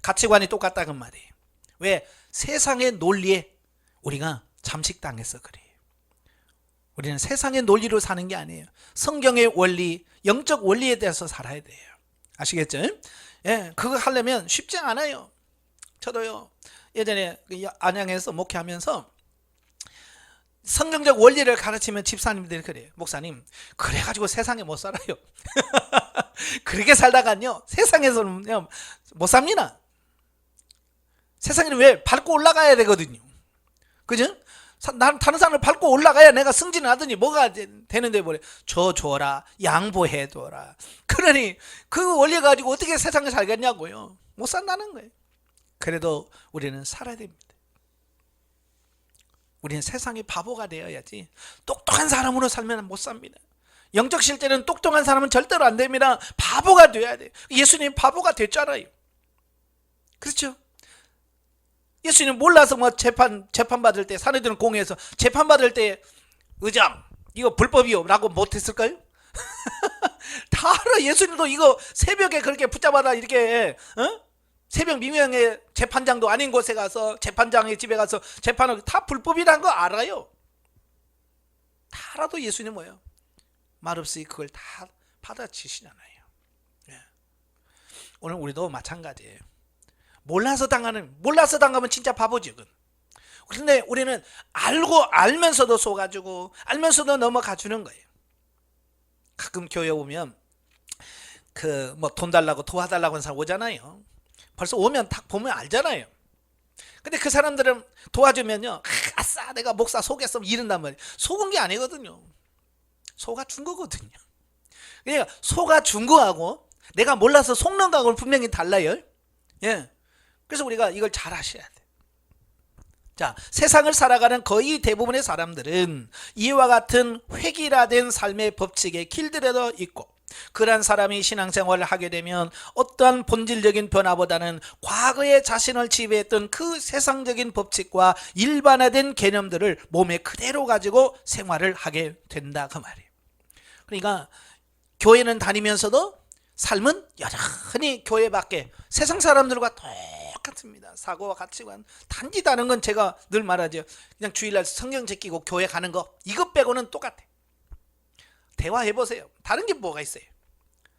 가치관이 똑같다는 말이에요. 왜? 세상의 논리에 우리가 잠식당해서 그래요. 우리는 세상의 논리로 사는 게 아니에요. 성경의 원리, 영적 원리에 대해서 살아야 돼요. 아시겠죠? 예, 그거 하려면 쉽지 않아요. 저도요. 예전에 안양에서 목회하면서 성경적 원리를 가르치면 집사님들이 그래요. 목사님, 그래가지고 세상에 못 살아요. 그렇게 살다가요 세상에서는 못 삽니다. 세상에는 왜? 밟고 올라가야 되거든요. 그죠? 다른 사람을 밟고 올라가야 내가 승진하더니 뭐가 되는데 뭐래? 저 줘라, 양보해둬라. 그러니 그 원리 가지고 어떻게 세상에 살겠냐고요. 못 산다는 거예요. 그래도 우리는 살아야 됩니다. 우리는 세상의 바보가 되어야지 똑똑한 사람으로 살면 못 삽니다. 영적 실제는 똑똑한 사람은 절대로 안 됩니다. 바보가 돼야 돼요. 예수님 바보가 됐잖아요. 그렇죠? 예수님 몰라서 뭐 재판 받을 때 사내들은 공회에서 재판 받을 때 의장 이거 불법이요 라고 못했을까요? 다 알아. 예수님도 이거 새벽에 그렇게 붙잡아다 이렇게 새벽 미명에 재판장도 아닌 곳에 가서 재판장의 집에 가서 재판을 다 불법이라는 거 알아요. 다 알아도 예수님 뭐예요? 말없이 그걸 다 받아치시잖아요. 예. 오늘 우리도 마찬가지예요. 몰라서 당하면 진짜 바보지. 그런데 우리는 알면서도 속아주고 알면서도 넘어가 주는 거예요. 가끔 교회 오면 그 뭐 돈 달라고 도와달라고 하는 사람 오잖아요. 벌써 오면 딱 보면 알잖아요. 근데 그 사람들은 도와주면요, 아싸 내가 목사 속였어 이런단 말이에요. 속은 게 아니거든요. 속아준 거거든요. 그러니까 속아준 거하고 내가 몰라서 속는 거하고는 분명히 달라요. 예. 그래서 우리가 이걸 잘 아셔야 돼. 자, 세상을 살아가는 거의 대부분의 사람들은 이와 같은 획일화된 삶의 법칙에 길들여져 있고, 그러한 사람이 신앙생활을 하게 되면 어떠한 본질적인 변화보다는 과거에 자신을 지배했던 그 세상적인 법칙과 일반화된 개념들을 몸에 그대로 가지고 생활을 하게 된다, 그 말이에요. 그러니까 교회는 다니면서도 삶은 여전히 교회 밖에 세상 사람들과 똑같습니다. 사고와 가치관. 단지 다른 건 제가 늘 말하죠. 그냥 주일날 성경 제끼고 교회 가는 거, 이것 빼고는 똑같아. 대화해보세요. 다른 게 뭐가 있어요?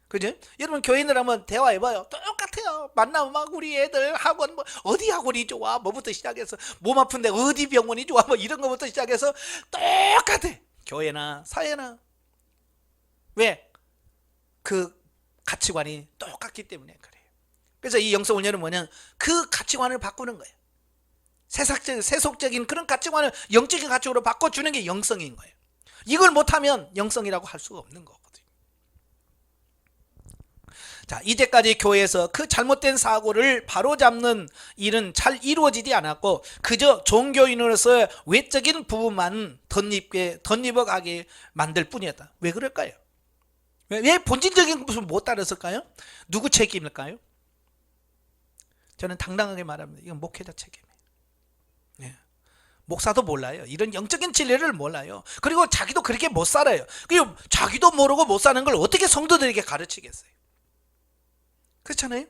그죠? 여러분 교인들 한번 대화해봐요. 똑같아요. 만나면 막 우리 애들 학원, 뭐 어디 학원이 좋아, 뭐부터 시작해서 몸 아픈데 어디 병원이 좋아, 뭐 이런 거부터 시작해서 똑같아. 교회나 사회나. 왜? 그 가치관이 똑같기 때문에 그래요. 그래서 이 영성훈련은 뭐냐, 그 가치관을 바꾸는 거예요. 세속적인 그런 가치관을 영적인 가치관으로 바꿔주는 게 영성인 거예요. 이걸 못하면 영성이라고 할 수가 없는 거거든요. 자, 이제까지 교회에서 그 잘못된 사고를 바로잡는 일은 잘 이루어지지 않았고, 그저 종교인으로서 외적인 부분만 덧입어가게 만들 뿐이었다. 왜 그럴까요? 왜 본질적인 것을 못 따랐을까요? 누구 책임일까요? 저는 당당하게 말합니다. 이건 목회자 책임이에요. 예. 목사도 몰라요. 이런 영적인 진리를 몰라요. 그리고 자기도 그렇게 못 살아요. 그리고 자기도 모르고 못 사는 걸 어떻게 성도들에게 가르치겠어요? 그렇잖아요.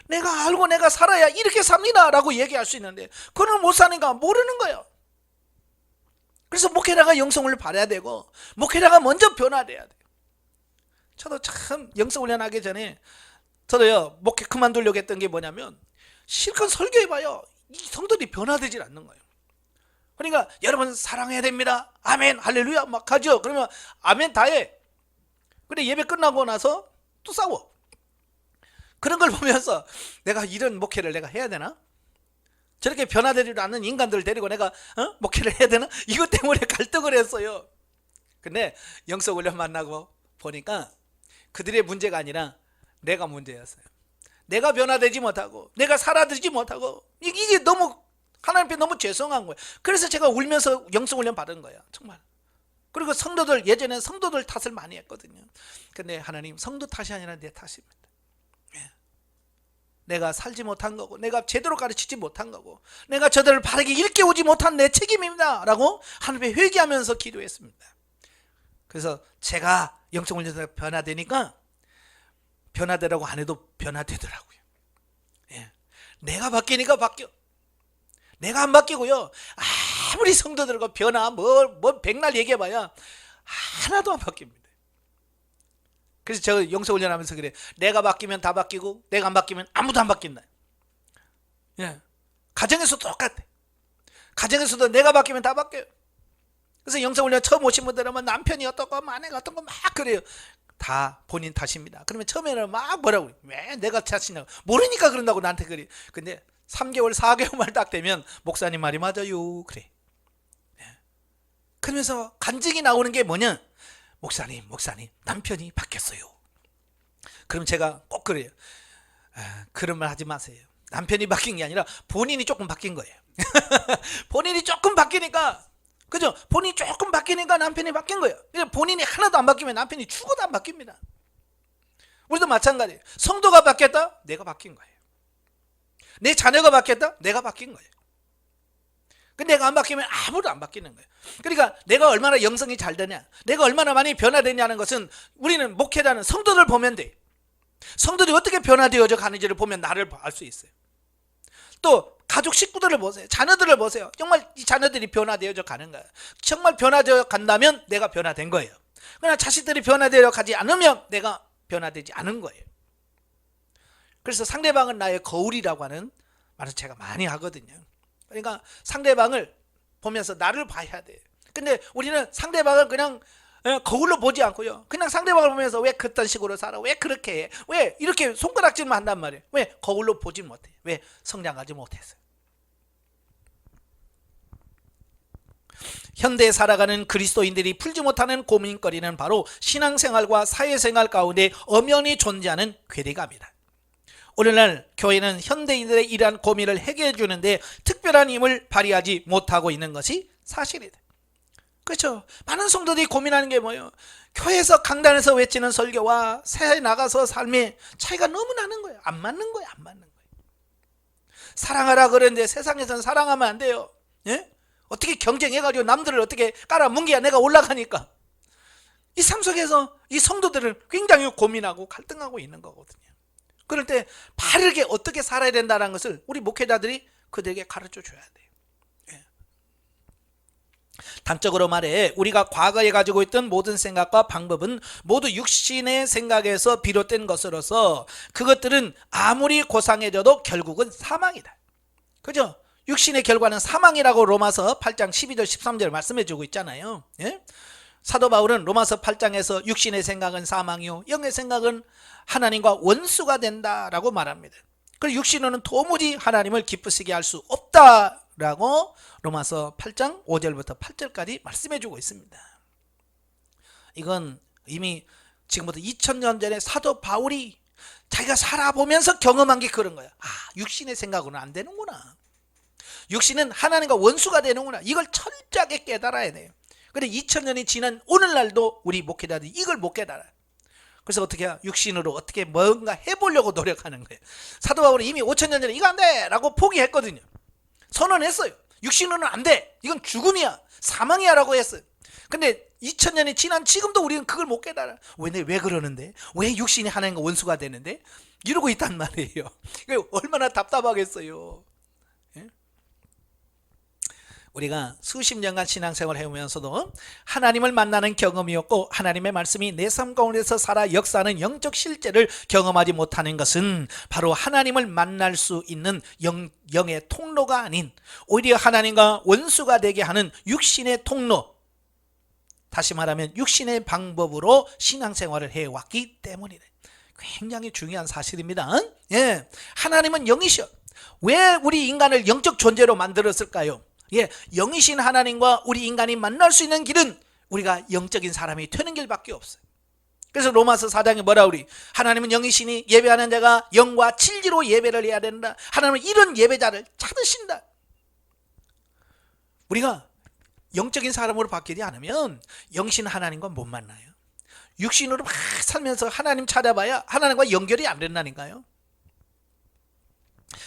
내가 알고 내가 살아야 이렇게 삽니다 라고 얘기할 수 있는데, 그걸 못 사니까 모르는 거예요. 그래서 목회자가 영성을 받아야 되고, 목회자가 먼저 변화돼야 돼요. 저도 참 영성훈련 하기 전에 저도요, 목회 그만두려고 했던 게 뭐냐면, 실컷 설교해봐요. 이 성도들이 변화되질 않는 거예요. 그러니까 여러분 사랑해야 됩니다. 아멘 할렐루야 막 하죠. 그러면 아멘 다 해. 근데 예배 끝나고 나서 또 싸워. 그런 걸 보면서 내가 이런 목회를 내가 해야 되나? 저렇게 변화되지 않는 인간들을 데리고 내가 목회를 해야 되나? 이것 때문에 갈등을 했어요. 근데 영성훈련 만나고 보니까 그들의 문제가 아니라 내가 문제였어요. 내가 변화되지 못하고 내가 살아들지 못하고 이게 너무 하나님 앞에 너무 죄송한 거예요. 그래서 제가 울면서 영성훈련 받은 거예요. 정말. 그리고 성도들, 예전에 성도들 탓을 많이 했거든요. 근데 하나님, 성도 탓이 아니라 내 탓입니다. 내가 살지 못한 거고, 내가 제대로 가르치지 못한 거고, 내가 저들을 바르게 일깨우지 못한 내 책임입니다 라고 하나님께 회개하면서 기도했습니다. 그래서 제가 영성훈련에서 변화되니까 변화되라고 안 해도 변화되더라고요. 예. 내가 바뀌니까 바뀌어. 내가 안 바뀌고요, 아무리 성도들과 변화 뭐 백날 얘기해봐야 하나도 안 바뀝니다. 그래서 제가 영성훈련 하면서 그래, 내가 바뀌면 다 바뀌고 내가 안 바뀌면 아무도 안 바뀐다. 예. 가정에서도 똑같아. 가정에서도 내가 바뀌면 다 바뀌어요. 그래서 영성훈련 처음 오신 분들은 남편이 어떻고 아내가 어떻고 막 그래요. 다 본인 탓입니다. 그러면 처음에는 막 뭐라고, 왜 내가 탓이냐고, 모르니까 그런다고 나한테 그래. 근데 3개월 4개월만 딱 되면 목사님 말이 맞아요 그래. 그러면서 간증이 나오는 게 뭐냐, 목사님 남편이 바뀌었어요. 그럼 제가 꼭 그래요. 그런 말 하지 마세요. 남편이 바뀐 게 아니라 본인이 조금 바뀐 거예요. 본인이 조금 바뀌니까, 그죠? 본인이 조금 바뀌니까 남편이 바뀐 거예요. 본인이 하나도 안 바뀌면 남편이 죽어도 안 바뀝니다. 우리도 마찬가지예요. 성도가 바뀌었다? 내가 바뀐 거예요. 내 자녀가 바뀌었다? 내가 바뀐 거예요. 근데 내가 안 바뀌면 아무도 안 바뀌는 거예요. 그러니까 내가 얼마나 영성이 잘 되냐, 내가 얼마나 많이 변화되냐는 것은 우리는 목회자는 성도들 보면 돼. 성도들이 어떻게 변화되어져 가는지를 보면 나를 알 수 있어요. 또 가족 식구들을 보세요. 자녀들을 보세요. 정말 이 자녀들이 변화되어져 가는 거예요. 정말 변화되어 간다면 내가 변화된 거예요. 그러나 자식들이 변화되어 가지 않으면 내가 변화되지 않은 거예요. 그래서 상대방은 나의 거울이라고 하는 말을 제가 많이 하거든요. 그러니까 상대방을 보면서 나를 봐야 돼요. 근데 우리는 상대방을 그냥 거울로 보지 않고요, 그냥 상대방을 보면서 왜 그딴 식으로 살아, 왜 그렇게 해, 왜 이렇게 손가락질만 한단 말이에요. 왜 거울로 보지 못해? 왜 성장하지 못했어요? 현대에 살아가는 그리스도인들이 풀지 못하는 고민거리는 바로 신앙생활과 사회생활 가운데 엄연히 존재하는 괴리감이다. 오늘날 교회는 현대인들의 이러한 고민을 해결해 주는데 특별한 힘을 발휘하지 못하고 있는 것이 사실이다. 그렇죠? 많은 성도들이 고민하는 게 뭐예요? 교회에서 강단에서 외치는 설교와 새해 나가서 삶의 차이가 너무 나는 거예요. 안 맞는 거예요. 안 맞는 거예요. 사랑하라 그러는데 세상에서는 사랑하면 안 돼요. 예? 어떻게 경쟁해가지고 남들을 어떻게 깔아뭉개야 내가 올라가니까. 이 삶 속에서 이 성도들을 굉장히 고민하고 갈등하고 있는 거거든요. 그럴 때 바르게 어떻게 살아야 된다는 것을 우리 목회자들이 그들에게 가르쳐 줘야 돼요. 예. 단적으로 말해 우리가 과거에 가지고 있던 모든 생각과 방법은 모두 육신의 생각에서 비롯된 것으로서 그것들은 아무리 고상해져도 결국은 사망이다. 그죠? 육신의 결과는 사망이라고 로마서 8장 12절 13절 말씀해 주고 있잖아요. 예? 사도 바울은 로마서 8장에서 육신의 생각은 사망이요 영의 생각은 하나님과 원수가 된다라고 말합니다. 그리고 육신으로는 도무지 하나님을 기쁘시게 할 수 없다라고 로마서 8장 5절부터 8절까지 말씀해 주고 있습니다. 이건 이미 지금부터 2000년 전에 사도 바울이 자기가 살아보면서 경험한 게 그런 거야. 아, 육신의 생각으로는 안 되는구나. 육신은 하나님과 원수가 되는구나. 이걸 철저하게 깨달아야 돼요. 근데 2000년이 지난 오늘날도 우리 목회자들이 이걸 못 깨달아요. 그래서 어떻게 해요? 육신으로 어떻게 뭔가 해보려고 노력하는 거예요. 사도 바울이 이미 5000년 전에 이거 안 돼! 라고 포기했거든요. 선언했어요. 육신으로는 안 돼! 이건 죽음이야! 사망이야! 라고 했어요. 근데 2000년이 지난 지금도 우리는 그걸 못 깨달아. 왜 그러는데? 왜 육신이 하나님과 원수가 되는데? 이러고 있단 말이에요. 얼마나 답답하겠어요. 우리가 수십 년간 신앙생활을 해오면서도 하나님을 만나는 경험이 없고 하나님의 말씀이 내 삶 가운데서 살아 역사하는 영적 실제를 경험하지 못하는 것은 바로 하나님을 만날 수 있는 영의 통로가 아닌 오히려 하나님과 원수가 되게 하는 육신의 통로, 다시 말하면 육신의 방법으로 신앙생활을 해왔기 때문이래. 굉장히 중요한 사실입니다. 예, 하나님은 영이셔. 왜 우리 인간을 영적 존재로 만들었을까요? 예, 영이신 하나님과 우리 인간이 만날 수 있는 길은 우리가 영적인 사람이 되는 길밖에 없어요. 그래서 로마서 4장에 뭐라 우리 하나님은 영이시니 예배하는 자가 영과 진리로 예배를 해야 된다. 하나님은 이런 예배자를 찾으신다. 우리가 영적인 사람으로 바뀌지 않으면 영신 하나님과 못 만나요. 육신으로 막 살면서 하나님 찾아봐야 하나님과 연결이 안 된다니까요.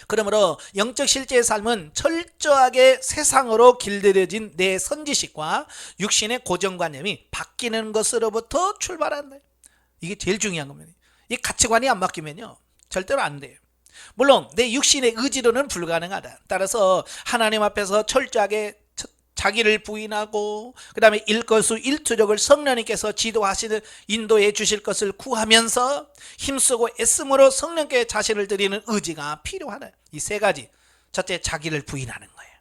그러므로 영적 실제의 삶은 철저하게 세상으로 길들여진 내 선지식과 육신의 고정관념이 바뀌는 것으로부터 출발한다. 이게 제일 중요한 겁니다. 이 가치관이 안 바뀌면요 절대로 안 돼요. 물론 내 육신의 의지로는 불가능하다. 따라서 하나님 앞에서 철저하게 자기를 부인하고 그 다음에 일거수일투족을 성령님께서 지도하시는 인도해 주실 것을 구하면서 힘쓰고 애씀으로 성령께 자신을 드리는 의지가 필요하다. 이 세 가지. 첫째, 자기를 부인하는 거예요.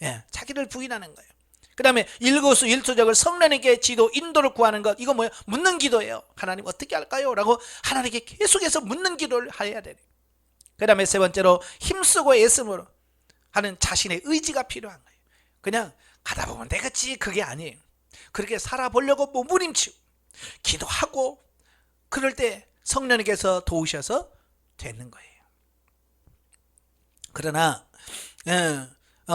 예, 자기를 부인하는 거예요. 그 다음에 일거수일투족을 성령님께 지도 인도를 구하는 것. 이거 뭐예요? 묻는 기도예요. 하나님 어떻게 할까요? 라고 하나님께 계속해서 묻는 기도를 해야 돼요. 그 다음에 세 번째로 힘쓰고 애씀으로 하는 자신의 의지가 필요한 거예요. 그냥 가다 보면 되겠지 그게 아니에요. 그렇게 살아보려고 몸부림치고 기도하고 그럴 때 성령님께서 도우셔서 되는 거예요. 그러나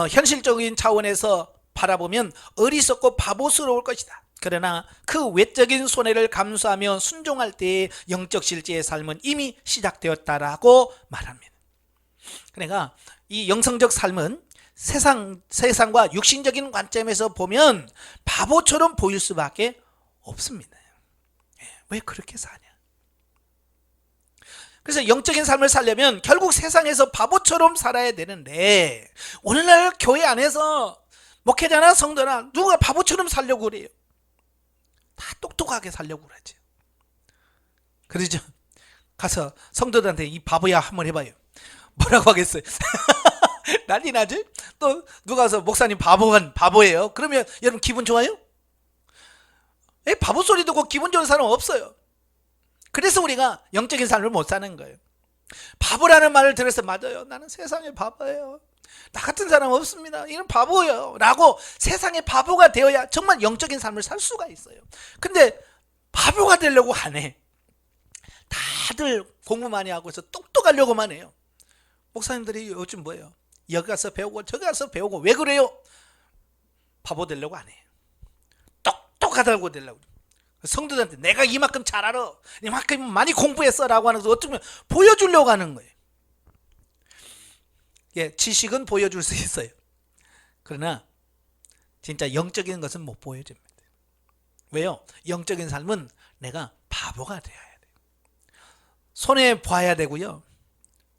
현실적인 차원에서 바라보면 어리석고 바보스러울 것이다. 그러나 그 외적인 손해를 감수하며 순종할 때의 영적 실제의 삶은 이미 시작되었다라고 말합니다. 그러니까 이 영성적 삶은 세상과 육신적인 관점에서 보면 바보처럼 보일 수밖에 없습니다. 왜 그렇게 사냐? 그래서 영적인 삶을 살려면 결국 세상에서 바보처럼 살아야 되는데 오늘날 교회 안에서 목회자나 성도나 누가 바보처럼 살려고 그래요? 다 똑똑하게 살려고 그러죠. 그러죠? 가서 성도들한테 이 바보야 한번 해봐요. 뭐라고 하겠어요? 난리 나지? 또 누가 와서 목사님 바보예요. 그러면 여러분 기분 좋아요? 바보 소리 듣고 기분 좋은 사람 없어요. 그래서 우리가 영적인 삶을 못 사는 거예요. 바보라는 말을 들어서 맞아요. 나는 세상에 바보예요. 나 같은 사람 없습니다. 이건 바보예요. 라고 세상에 바보가 되어야 정말 영적인 삶을 살 수가 있어요. 근데 바보가 되려고 안 해. 다 다들 공부 많이 하고 해서 똑똑하려고만 해요. 목사님들이 요즘 뭐예요? 여기 가서 배우고 저기 가서 배우고. 왜 그래요? 바보 되려고 안 해요. 똑똑하다고 되려고. 성도들한테 내가 이만큼 잘 알아, 이만큼 많이 공부했어 라고 하는 것도 어쩌면 보여주려고 하는 거예요. 예, 지식은 보여줄 수 있어요. 그러나 진짜 영적인 것은 못 보여줍니다. 왜요? 영적인 삶은 내가 바보가 되어야 돼요. 손해 봐야 되고요.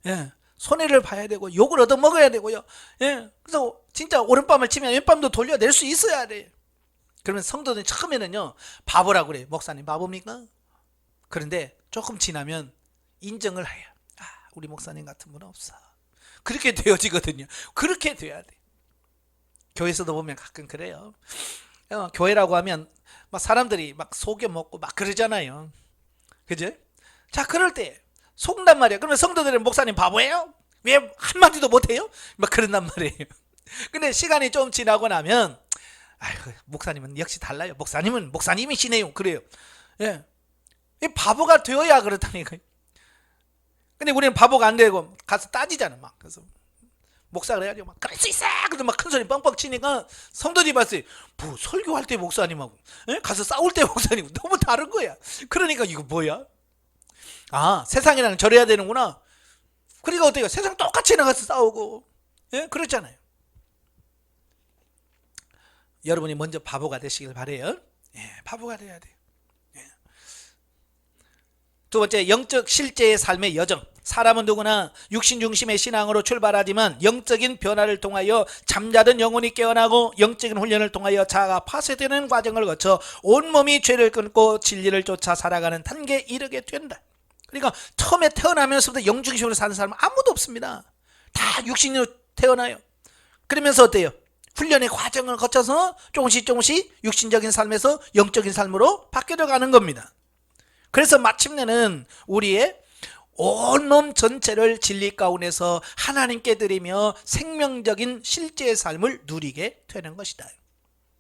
예, 손해를 봐야 되고 욕을 얻어 먹어야 되고요. 예, 그래서 진짜 오른밤을 치면 왼밤도 돌려낼 수 있어야 돼요. 그러면 성도들이 처음에는요 바보라고 그래요. 목사님 바보입니까? 그런데 조금 지나면 인정을 해요. 아, 우리 목사님 같은 분은 없어. 그렇게 되어지거든요. 그렇게 돼야 돼. 교회에서도 보면 가끔 그래요. 교회라고 하면 막 사람들이 막 속여 먹고 막 그러잖아요. 그죠? 자, 그럴 때 속는단 말이에요. 그러면 성도들은 목사님 바보예요? 왜 한마디도 못해요? 막 그런단 말이에요. 근데 시간이 좀 지나고 나면 아이고, 목사님은 역시 달라요. 목사님은 목사님이시네요. 그래요. 예, 바보가 되어야 그렇다니까요. 근데 우리는 바보가 안 되고 가서 따지잖아. 막 그래서 목사가 그래가지고 막 그럴 수 있어. 그래서 막 큰 소리 뻥뻥 치니까 성도들이 봤어요. 뭐 설교할 때 목사님하고 가서 싸울 때 목사님 너무 다른 거야. 그러니까 이거 뭐야? 아, 세상이랑 절해야 되는구나. 그러니까 어때요? 세상 똑같이 나가서 싸우고, 예, 그렇잖아요. 여러분이 먼저 바보가 되시길 바래요. 예, 바보가 돼야 돼요. 예. 두 번째, 영적 실제의 삶의 여정. 사람은 누구나 육신 중심의 신앙으로 출발하지만 영적인 변화를 통하여 잠자던 영혼이 깨어나고 영적인 훈련을 통하여 자아가 파쇄되는 과정을 거쳐 온몸이 죄를 끊고 진리를 쫓아 살아가는 단계에 이르게 된다. 그러니까 처음에 태어나면서부터 영중심으로 사는 사람은 아무도 없습니다. 다 육신으로 태어나요. 그러면서 어때요? 훈련의 과정을 거쳐서 조금씩 육신적인 삶에서 영적인 삶으로 바뀌어 가는 겁니다. 그래서 마침내는 우리의 온몸 전체를 진리 가운데서 하나님께 드리며 생명적인 실제의 삶을 누리게 되는 것이다.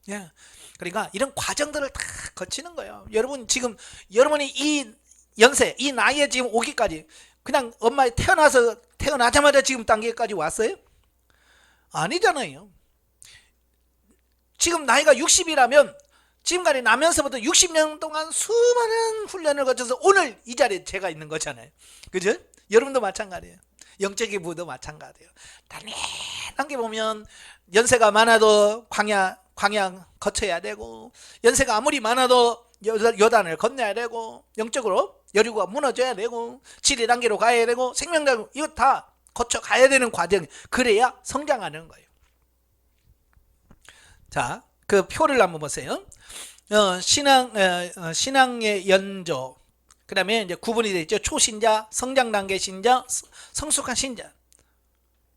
예. 그러니까 이런 과정들을 다 거치는 거예요. 여러분 지금 여러분이 이 연세, 이 나이에 지금 오기까지 그냥 엄마 태어나자마자 지금 단계까지 왔어요? 아니잖아요. 지금 나이가 60이라면 지금까지 나면서부터 60년 동안 수많은 훈련을 거쳐서 오늘 이 자리에 제가 있는 거잖아요. 그죠? 여러분도 마찬가지예요. 영적인 부도 마찬가지예요. 단단한 게 보면 연세가 많아도 광야 거쳐야 되고, 연세가 아무리 많아도 요단을 건너야 되고, 영적으로 여리고가 무너져야 되고, 지리 단계로 가야 되고, 생명력 이거 다 거쳐 가야 되는 과정. 그래야 성장하는 거예요. 자, 그 표를 한번 보세요. 신앙의 연조. 그 다음에 이제 구분이 되어 있죠. 초신자, 성장 단계 신자, 성숙한 신자.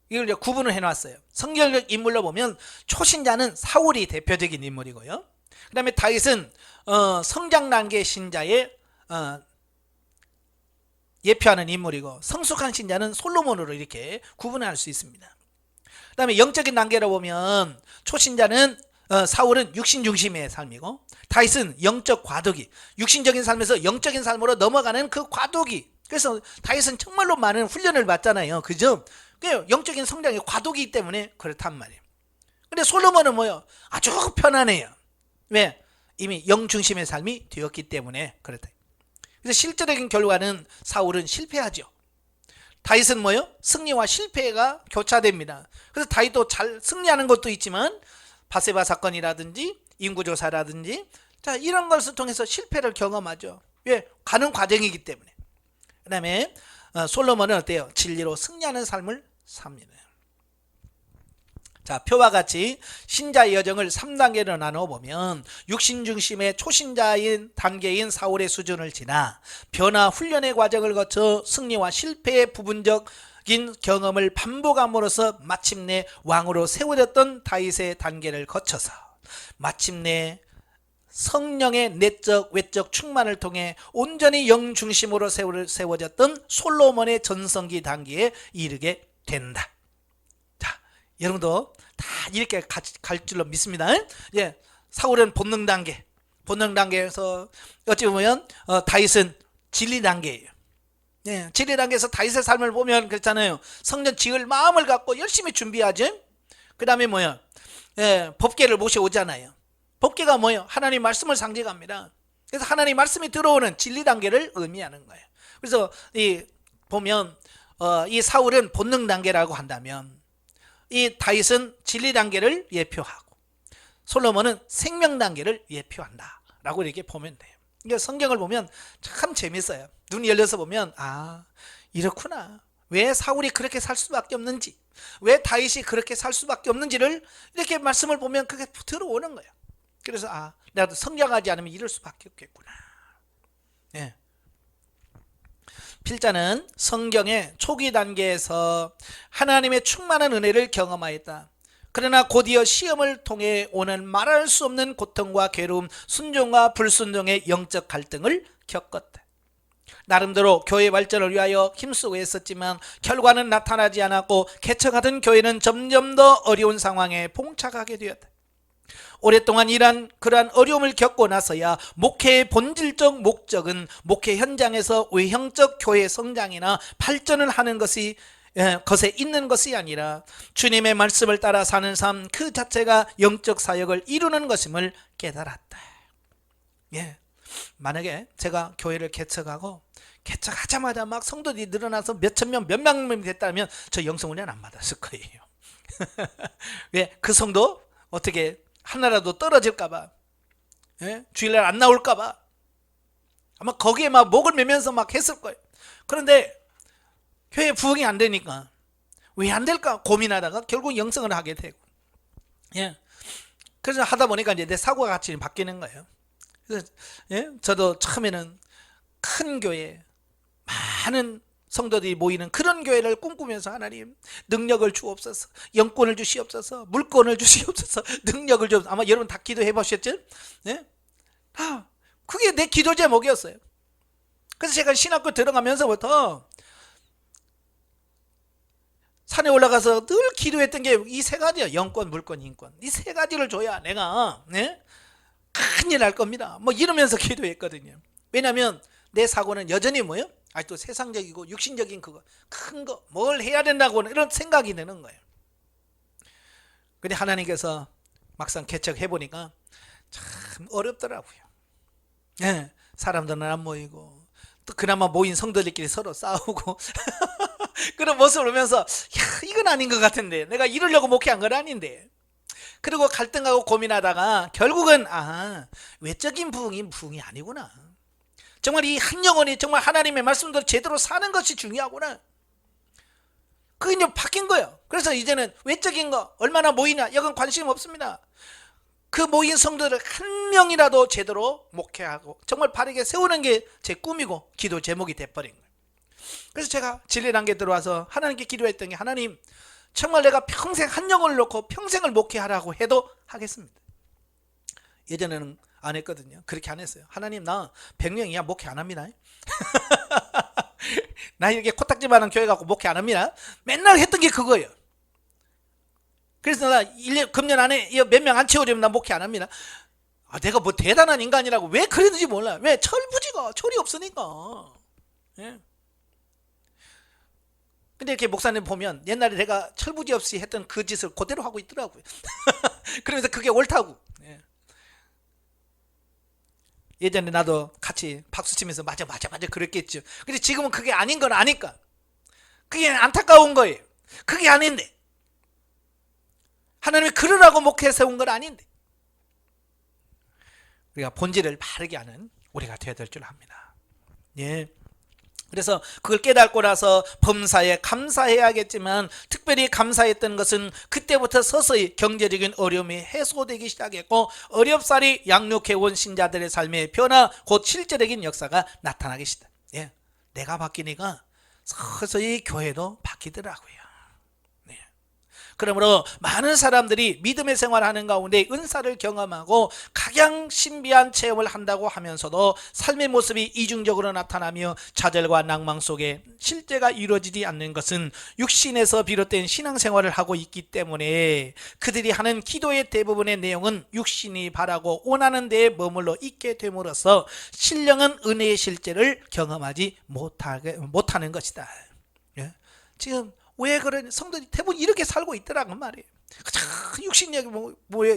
이걸 이제 구분을 해놨어요. 성경적 인물로 보면 초신자는 사울이 대표적인 인물이고요. 그 다음에 다윗은 성장 단계 신자의 예표하는 인물이고, 성숙한 신자는 솔로몬으로 이렇게 구분할 수 있습니다. 그 다음에 영적인 단계로 보면 초신자는 사울은 육신 중심의 삶이고, 다윗은 영적 과도기, 육신적인 삶에서 영적인 삶으로 넘어가는 그 과도기. 그래서 다윗은 정말로 많은 훈련을 받잖아요. 그죠? 영적인 성장의 과도기이기 때문에 그렇단 말이에요. 근데 솔로몬은 뭐요? 아주 편안해요. 왜? 이미 영 중심의 삶이 되었기 때문에 그렇다. 그래서 실제적인 결과는 사울은 실패하죠. 다윗은 뭐요? 승리와 실패가 교차됩니다. 그래서 다윗도 잘 승리하는 것도 있지만 바세바 사건이라든지 인구조사라든지 자 이런 것을 통해서 실패를 경험하죠. 왜? 가는 과정이기 때문에. 그 다음에 솔로몬은 어때요? 진리로 승리하는 삶을 삽니다. 자, 표와 같이 신자의 여정을 3단계로 나눠보면 육신 중심의 초신자인 단계인 사울의 수준을 지나 변화 훈련의 과정을 거쳐 승리와 실패의 부분적인 경험을 반복함으로써 마침내 왕으로 세워졌던 다윗의 단계를 거쳐서 마침내 성령의 내적 외적 충만을 통해 온전히 영 중심으로 세워졌던 솔로몬의 전성기 단계에 이르게 된다. 자, 여러분도 다 이렇게 갈 줄로 믿습니다. 예, 사울은 본능 단계에서 어찌 보면 다윗은 진리 단계예요. 예, 진리 단계에서 다윗의 삶을 보면 그렇잖아요. 성전 지을 마음을 갖고 열심히 준비하지. 그 다음에 뭐야? 예, 법궤를 모셔오잖아요. 법궤가 뭐예요? 하나님 말씀을 상징합니다. 그래서 하나님 말씀이 들어오는 진리 단계를 의미하는 거예요. 그래서 이 보면 이 사울은 본능 단계라고 한다면 이 다윗은 진리 단계를 예표하고 솔로몬은 생명 단계를 예표한다 라고 이렇게 보면 돼요. 이게 성경을 보면 참 재밌어요. 눈이 열려서 보면 아 이렇구나. 왜 사울이 그렇게 살 수밖에 없는지, 왜 다윗이 그렇게 살 수밖에 없는지를 이렇게 말씀을 보면 그게 들어오는 거예요. 그래서 아 나도 성장하지 않으면 이럴 수밖에 없겠구나. 예. 필자는 성경의 초기 단계에서 하나님의 충만한 은혜를 경험하였다. 그러나 곧이어 시험을 통해 오는 말할 수 없는 고통과 괴로움, 순종과 불순종의 영적 갈등을 겪었다. 나름대로 교회 발전을 위하여 힘쓰고 했었지만 결과는 나타나지 않았고 개척하던 교회는 점점 더 어려운 상황에 봉착하게 되었다. 오랫동안 그러한 어려움을 겪고 나서야 목회의 본질적 목적은 목회 현장에서 외형적 교회 성장이나 발전을 하는 것에 있는 것이 아니라 주님의 말씀을 따라 사는 삶 그 자체가 영적 사역을 이루는 것임을 깨달았다. 예, 만약에 제가 교회를 개척하자마자 막 성도들이 늘어나서 몇천 명, 몇만 명이 됐다면 저 영성훈련 안 받았을 거예요. 왜? 그 성도 어떻게 하나라도 떨어질까봐, 예? 주일날 안 나올까봐 아마 거기에 막 목을 매면서 막 했을 거예요. 그런데 교회 부흥이 안 되니까 왜 안 될까 고민하다가 결국 영성을 하게 되고, 예. 그래서 하다 보니까 이제 내 사고가 같이 바뀌는 거예요. 그래서 예? 저도 처음에는 큰 교회, 많은 성도들이 모이는 그런 교회를 꿈꾸면서 하나님 능력을 주옵소서, 영권을 주시옵소서, 물권을 주시옵소서, 능력을 주옵소서. 아마 여러분 다 기도해 보셨죠? 네? 그게 내 기도 제목이었어요. 그래서 제가 신학교 들어가면서부터 산에 올라가서 늘 기도했던 게 이 세 가지예요. 영권, 물권, 인권. 이 세 가지를 줘야 내가 네? 큰일 날 겁니다. 뭐 이러면서 기도했거든요. 왜냐하면 내 사고는 여전히 뭐예요? 아직도 세상적이고 육신적인 그거 큰 거 뭘 해야 된다고 이런 생각이 드는 거예요. 근데 하나님께서 막상 개척해 보니까 참 어렵더라고요. 네, 사람들은 안 모이고 또 그나마 모인 성도들끼리 서로 싸우고 그런 모습을 보면서 야 이건 아닌 것 같은데 내가 이러려고 목회한 건 아닌데. 그리고 갈등하고 고민하다가 결국은 외적인 부흥이 아니구나. 정말 이 한 영혼이 정말 하나님의 말씀대로 제대로 사는 것이 중요하구나. 그게 이제 바뀐 거예요. 그래서 이제는 외적인 거 얼마나 모이냐 이건 관심 없습니다. 그 모인 성도들 한 명이라도 제대로 목회하고 정말 바르게 세우는 게 제 꿈이고 기도 제목이 돼버린 거예요. 그래서 제가 진리 단계에 들어와서 하나님께 기도했던 게 하나님 정말 내가 평생 한 영혼을 놓고 평생을 목회하라고 해도 하겠습니다. 예전에는 안 했거든요. 그렇게 안 했어요. 하나님 나 100명 이하 목회 안 합니다. 나 이렇게 코딱지만한 교회 갖고 목회 안 합니다. 맨날 했던 게 그거예요. 그래서 나 1년 금년 안에 몇 명 안 채워주면 나 목회 안 합니다. 내가 뭐 대단한 인간이라고 왜 그랬는지 몰라. 왜? 철부지가 철이 없으니까. 예. 근데 이렇게 목사님 보면 옛날에 내가 철부지 없이 했던 그 짓을 그대로 하고 있더라고요. 그러면서 그게 옳다고. 예. 예전에 나도 같이 박수 치면서 맞아 그랬겠죠. 근데 지금은 그게 아닌 건 아니까. 그게 안타까운 거예요. 그게 아닌데. 하나님이 그러라고 목회 세운 건 아닌데. 우리가 본질을 바르게 하는 우리가 되어야 될 줄 압니다. 예. 그래서 그걸 깨닫고 나서 범사에 감사해야겠지만 특별히 감사했던 것은 그때부터 서서히 경제적인 어려움이 해소되기 시작했고 어렵사리 양육해온 신자들의 삶의 변화 곧 실제적인 역사가 나타나기 시작. 예, 내가 바뀌니까 서서히 교회도 바뀌더라고요. 네. 그러므로 많은 사람들이 믿음의 생활하는 가운데 은사를 경험하고 각양 신비한 체험을 한다고 하면서도 삶의 모습이 이중적으로 나타나며 좌절과 낭망 속에 실제가 이루어지지 않는 것은 육신에서 비롯된 신앙생활을 하고 있기 때문에 그들이 하는 기도의 대부분의 내용은 육신이 바라고 원하는 데에 머물러 있게 됨으로써 신령한 은혜의 실제를 경험하지 못하는 것이다. 예? 지금 왜 그런 성도들이 대부분 이렇게 살고 있더라고 말이에요.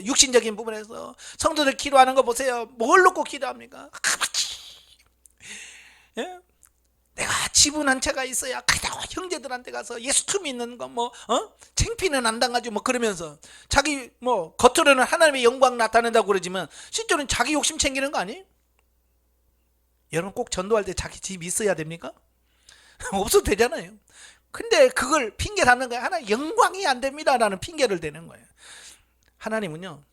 육신적인 부분에서 성도들 기도하는 거 보세요. 뭘 놓고 기도합니까? 예? 내가 지분 한 채가 있어야 그다고 형제들한테 가서 예수 믿는 거 창피는 안 당하지 그러면서 자기 겉으로는 하나님의 영광 나타낸다고 그러지만 실제로는 자기 욕심 챙기는 거 아니에요? 여러분 꼭 전도할 때 자기 집 있어야 됩니까? 없어도 되잖아요. 근데 그걸 핑계를 하는 거예요. 하나님 영광이 안 됩니다 라는 핑계를 대는 거예요. 하나님은요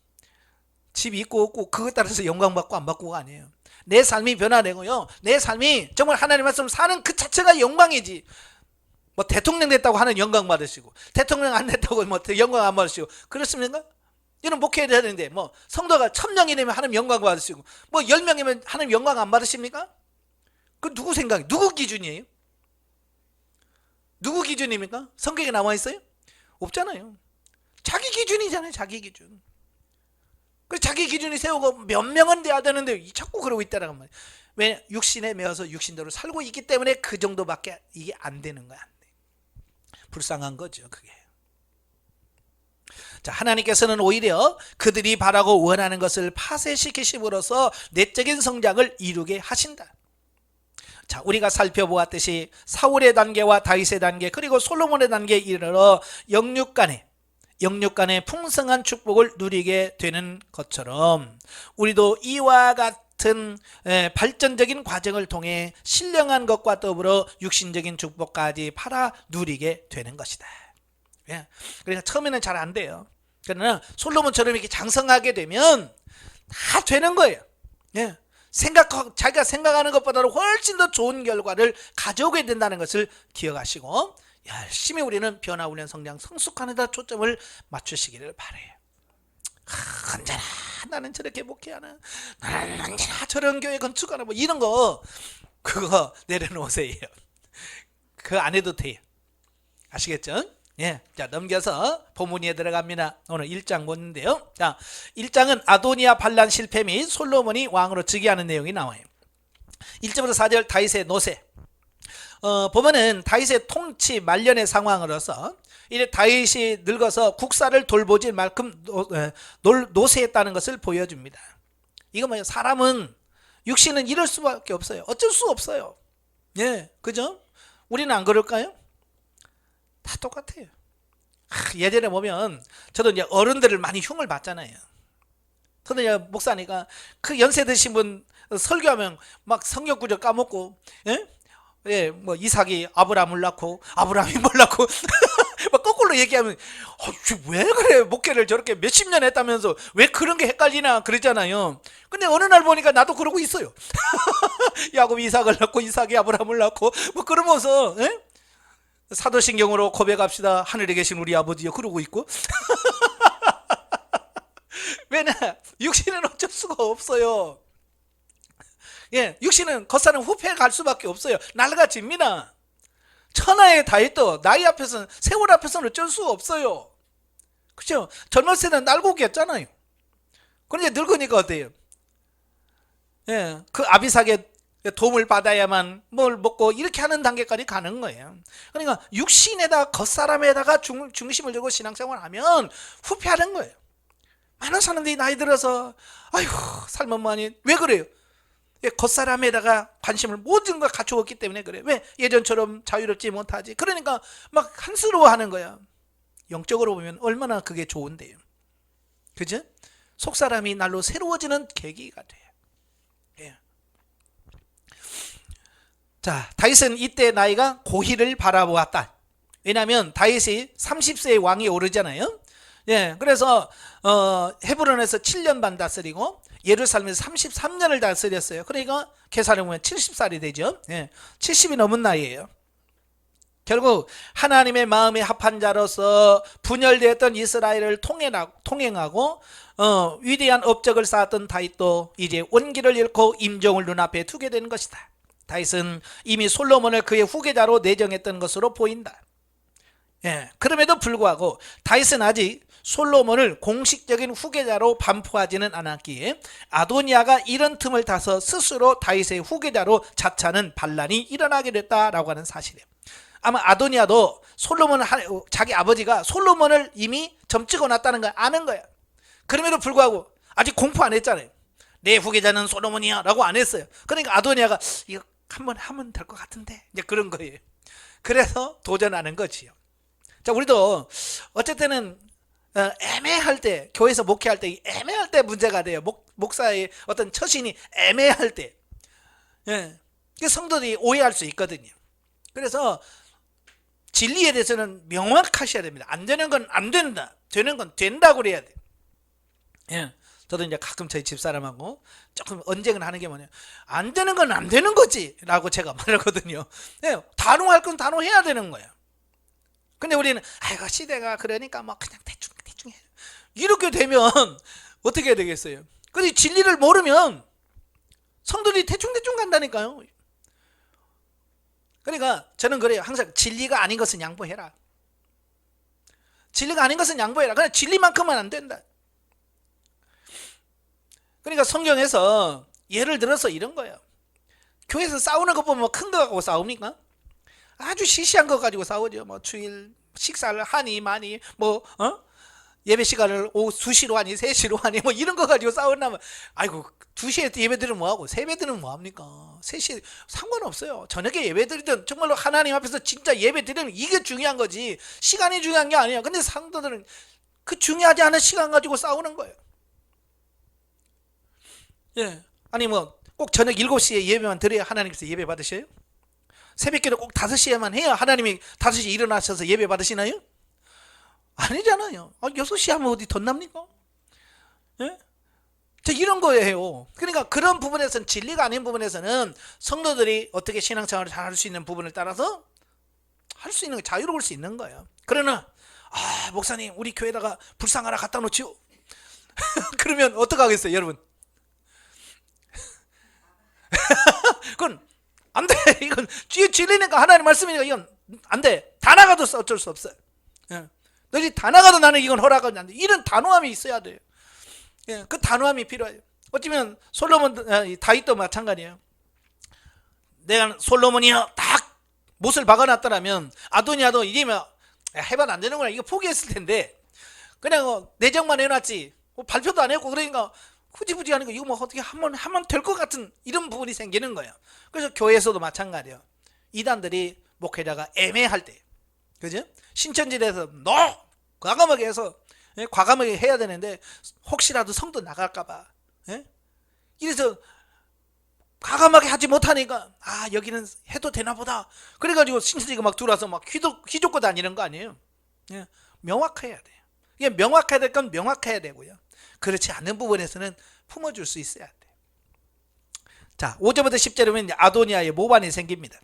집이 있고 없고 그것 따라서 영광 받고 안 받고가 아니에요. 내 삶이 변화되고요, 내 삶이 정말 하나님 말씀을 사는 그 자체가 영광이지, 대통령 됐다고 하는 영광 받으시고 대통령 안 됐다고 영광 안 받으시고 그렇습니까? 이런 목회해야 되는데 성도가 1000명이 되면 하나님 영광 받으시고 10명이면 하나님 영광 안 받으십니까? 그 누구 생각이, 누구 기준이에요? 누구 기준입니까? 성경에 나와 있어요? 없잖아요. 자기 기준이잖아요. 자기 기준. 그래서 자기 기준이 세우고 몇 명은 돼야 되는데 자꾸 그러고 있다라는 말이에요. 왜? 육신에 매어서 육신대로 살고 있기 때문에 그 정도밖에 이게 안 되는 거야. 안 돼. 불쌍한 거죠 그게. 자, 하나님께서는 오히려 그들이 바라고 원하는 것을 파쇄시키심으로써 내적인 성장을 이루게 하신다. 자, 우리가 살펴보았듯이 사울의 단계와 다윗의 단계 그리고 솔로몬의 단계에 이르러 영육 간의 풍성한 축복을 누리게 되는 것처럼 우리도 이와 같은 발전적인 과정을 통해 신령한 것과 더불어 육신적인 축복까지 팔아 누리게 되는 것이다. 그러니까 처음에는 잘 안 돼요. 그러나 솔로몬처럼 이렇게 장성하게 되면 다 되는 거예요. 자기가 생각하는 것보다는 훨씬 더 좋은 결과를 가져오게 된다는 것을 기억하시고 열심히 우리는 변화훈련 성장 성숙하는 데 초점을 맞추시기를 바라요. 언제나 나는 저렇게 목회하는, 나는 언제나 저런 교회 건축하는 이런 거 그거 내려놓으세요. 그거 안 해도 돼요. 아시겠죠? 자, 넘겨서 본문에 들어갑니다. 오늘 1장 보는데요. 자, 1장은 아도니아 반란 실패 및 솔로몬이 왕으로 즉위하는 내용이 나와요. 1절부터 4절 다윗의 노세. 보면은 다윗의 통치 말년의 상황으로서 이제 다윗이 늙어서 국사를 돌보질 만큼 노쇠했다는 것을 보여줍니다. 이거 뭐예요? 사람은 육신은 이럴 수밖에 없어요. 어쩔 수 없어요. 그죠? 우리는 안 그럴까요? 다 똑같아요. 예전에 보면 저도 이제 어른들을 많이 흉을 봤잖아요. 저도 이제 목사니까 그 연세 드신 분 설교하면 막 성경 구절 까먹고, 이삭이 아브라함을 낳고 아브라함이 뭘 낳고 막 거꾸로 얘기하면 왜 그래, 목회를 저렇게 몇십 년 했다면서 왜 그런 게 헷갈리나 그러잖아요. 근데 어느 날 보니까 나도 그러고 있어요. 야곱이 이삭을 낳고 이삭이 아브라함을 낳고 그러면서 사도신경으로 고백합시다. 하늘에 계신 우리 아버지요 그러고 있고. 왜냐, 육신은 어쩔 수가 없어요. 육신은 겉사는 후패 갈 수밖에 없어요. 낡아집니다. 천하의 다윗도 나이 앞에서는, 세월 앞에서는 어쩔 수가 없어요. 그렇죠? 젊었을 때는 날고기였잖아요. 그런데 늙으니까 어때요? 그 아비삭의 도움을 받아야만 뭘 먹고 이렇게 하는 단계까지 가는 거예요. 그러니까 육신에다가 겉사람에다가 중심을 두고 신앙생활을 하면 후패하는 거예요. 많은 사람들이 나이 들어서 아이고 삶은 많이, 왜 그래요? 겉사람에다가 관심을 모든 걸 갖추었기 때문에 그래. 왜 예전처럼 자유롭지 못하지? 그러니까 막 한스러워하는 거야. 영적으로 보면 얼마나 그게 좋은데요. 그죠? 속사람이 날로 새로워지는 계기가 돼요. 자, 다윗은 이때 나이가 고희를 바라보았다. 왜냐하면 다윗이 30세의 왕이 오르잖아요. 그래서 헤브론에서 7년 반 다스리고 예루살렘에서 33년을 다스렸어요. 그러니까 계산해 보면 70살이 되죠. 70이 넘은 나이예요. 결국 하나님의 마음에 합한 자로서 분열되었던 이스라엘을 통행하고 위대한 업적을 쌓았던 다윗도 이제 원기를 잃고 임종을 눈앞에 두게 되는 것이다. 다윗은 이미 솔로몬을 그의 후계자로 내정했던 것으로 보인다. 그럼에도 불구하고 다윗은 아직 솔로몬을 공식적인 후계자로 반포하지는 않았기에 아도니아가 이런 틈을 타서 스스로 다윗의 후계자로 자처하는 반란이 일어나게 됐다라고 하는 사실이에요. 아마 아도니아도 자기 아버지가 솔로몬을 이미 점 찍어놨다는 걸 아는 거야. 그럼에도 불구하고 아직 공포 안 했잖아요. 내 후계자는 솔로몬이야 라고 안 했어요. 그러니까 아도니아가 이거 한번 하면 될 것 같은데 이제 그런 거예요. 그래서 도전하는 거지요. 자, 우리도 어쨌든 애매할 때, 교회에서 목회할 때 애매할 때 문제가 돼요. 목사의 어떤 처신이 애매할 때 성도들이 오해할 수 있거든요. 그래서 진리에 대해서는 명확하셔야 됩니다. 안 되는 건 안 된다, 되는 건 된다고 그래야 돼요. 저도 이제 가끔 저희 집사람하고 조금 언쟁을 하는 게 뭐냐, 안 되는 건 안 되는 거지 라고 제가 말하거든요. 단호할 건 단호해야 되는 거예요. 근데 우리는 아이고 시대가 그러니까 뭐 그냥 대충 해, 이렇게 되면 어떻게 해야 되겠어요? 근데 진리를 모르면 성도들이 대충 간다니까요. 그러니까 저는 그래요. 항상 진리가 아닌 것은 양보해라. 진리가 아닌 것은 양보해라. 그냥 진리만큼은 안 된다. 그러니까 성경에서 예를 들어서 이런 거예요. 교회에서 싸우는 거 보면 큰 거 갖고 싸웁니까? 아주 시시한 거 가지고 싸우죠. 뭐 주일 식사를 하니 마니 예배 시간을 오후 2시로 하니 3시로 하니 뭐 이런 거 가지고 싸운다면, 아이고 2시에 예배 드리면 뭐하고 새벽 드리면 뭐합니까? 3시 상관없어요. 저녁에 예배 드리든 정말로 하나님 앞에서 진짜 예배 드리면 이게 중요한 거지, 시간이 중요한 게 아니야. 근데 상도들은 그 중요하지 않은 시간 가지고 싸우는 거예요. 아니 뭐 꼭 저녁 7시에 예배만 드려야 하나님께서 예배 받으셔요? 새벽기도 꼭 5시에만 해야 하나님이 5시에 일어나셔서 예배 받으시나요? 아니잖아요. 6시 하면 어디 덧납니까? 저 이런 거예요. 그러니까 그런 부분에서는, 진리가 아닌 부분에서는 성도들이 어떻게 신앙생활을 잘 할 수 있는 부분을 따라서 할 수 있는, 자유로울 수 있는 거예요. 그러나 목사님 우리 교회다가 불상 하나 갖다 놓지요. 그러면 어떡하겠어요 여러분? 그건 안 돼. 이건 진리니까, 하나님 말씀이니까 이건 안 돼. 다 나가도 어쩔 수 없어요. 너희 다 나가도 나는 이건 허락하지 안 돼. 이런 단호함이 있어야 돼요. 그 단호함이 필요해요. 어쩌면 다윗도 마찬가지예요. 내가 솔로몬이야 딱 못을 박아놨더라면 아도니아도 이제 해봐도 안 되는구나 이거 포기했을 텐데, 그냥 내정만 해놨지 발표도 안 했고, 그러니까 후지부지 하는 거, 이거 뭐 어떻게 하면 될 것 같은 이런 부분이 생기는 거예요. 그래서 교회에서도 마찬가지예요. 이단들이 목회자가 애매할 때, 그죠? 신천지대에서 과감하게 해서 과감하게 해야 되는데 혹시라도 성도 나갈까봐, 이래서 과감하게 하지 못하니까 여기는 해도 되나 보다. 그래가지고 신천지가 막 들어와서 막 휘젓고 다니는 거 아니에요. 명확해야 돼요. 이게 명확해야 될 건 명확해야 되고요. 그렇지 않은 부분에서는 품어줄 수 있어야 돼. 자, 5절부터 10절에 보면 아도니아의 모반이 생깁니다.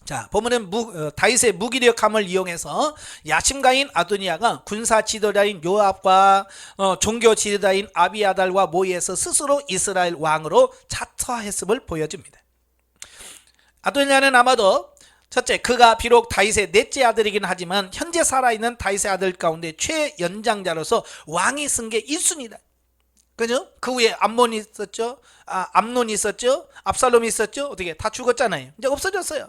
자, 보면은 다윗의 무기력함을 이용해서 야심가인 아도니아가 군사 지도자인 요압과 종교 지도자인 아비아달과 모의해서 스스로 이스라엘 왕으로 자처했음을 보여줍니다. 아도니아는 아마도 첫째, 그가 비록 다윗의 넷째 아들이긴 하지만 현재 살아있는 다윗의 아들 가운데 최연장자로서 왕이 쓴 게 1순위다. 그죠? 그 후에 암몬이 있었죠. 암논이 있었죠. 압살롬이 있었죠. 어떻게 다 죽었잖아요. 이제 없어졌어요.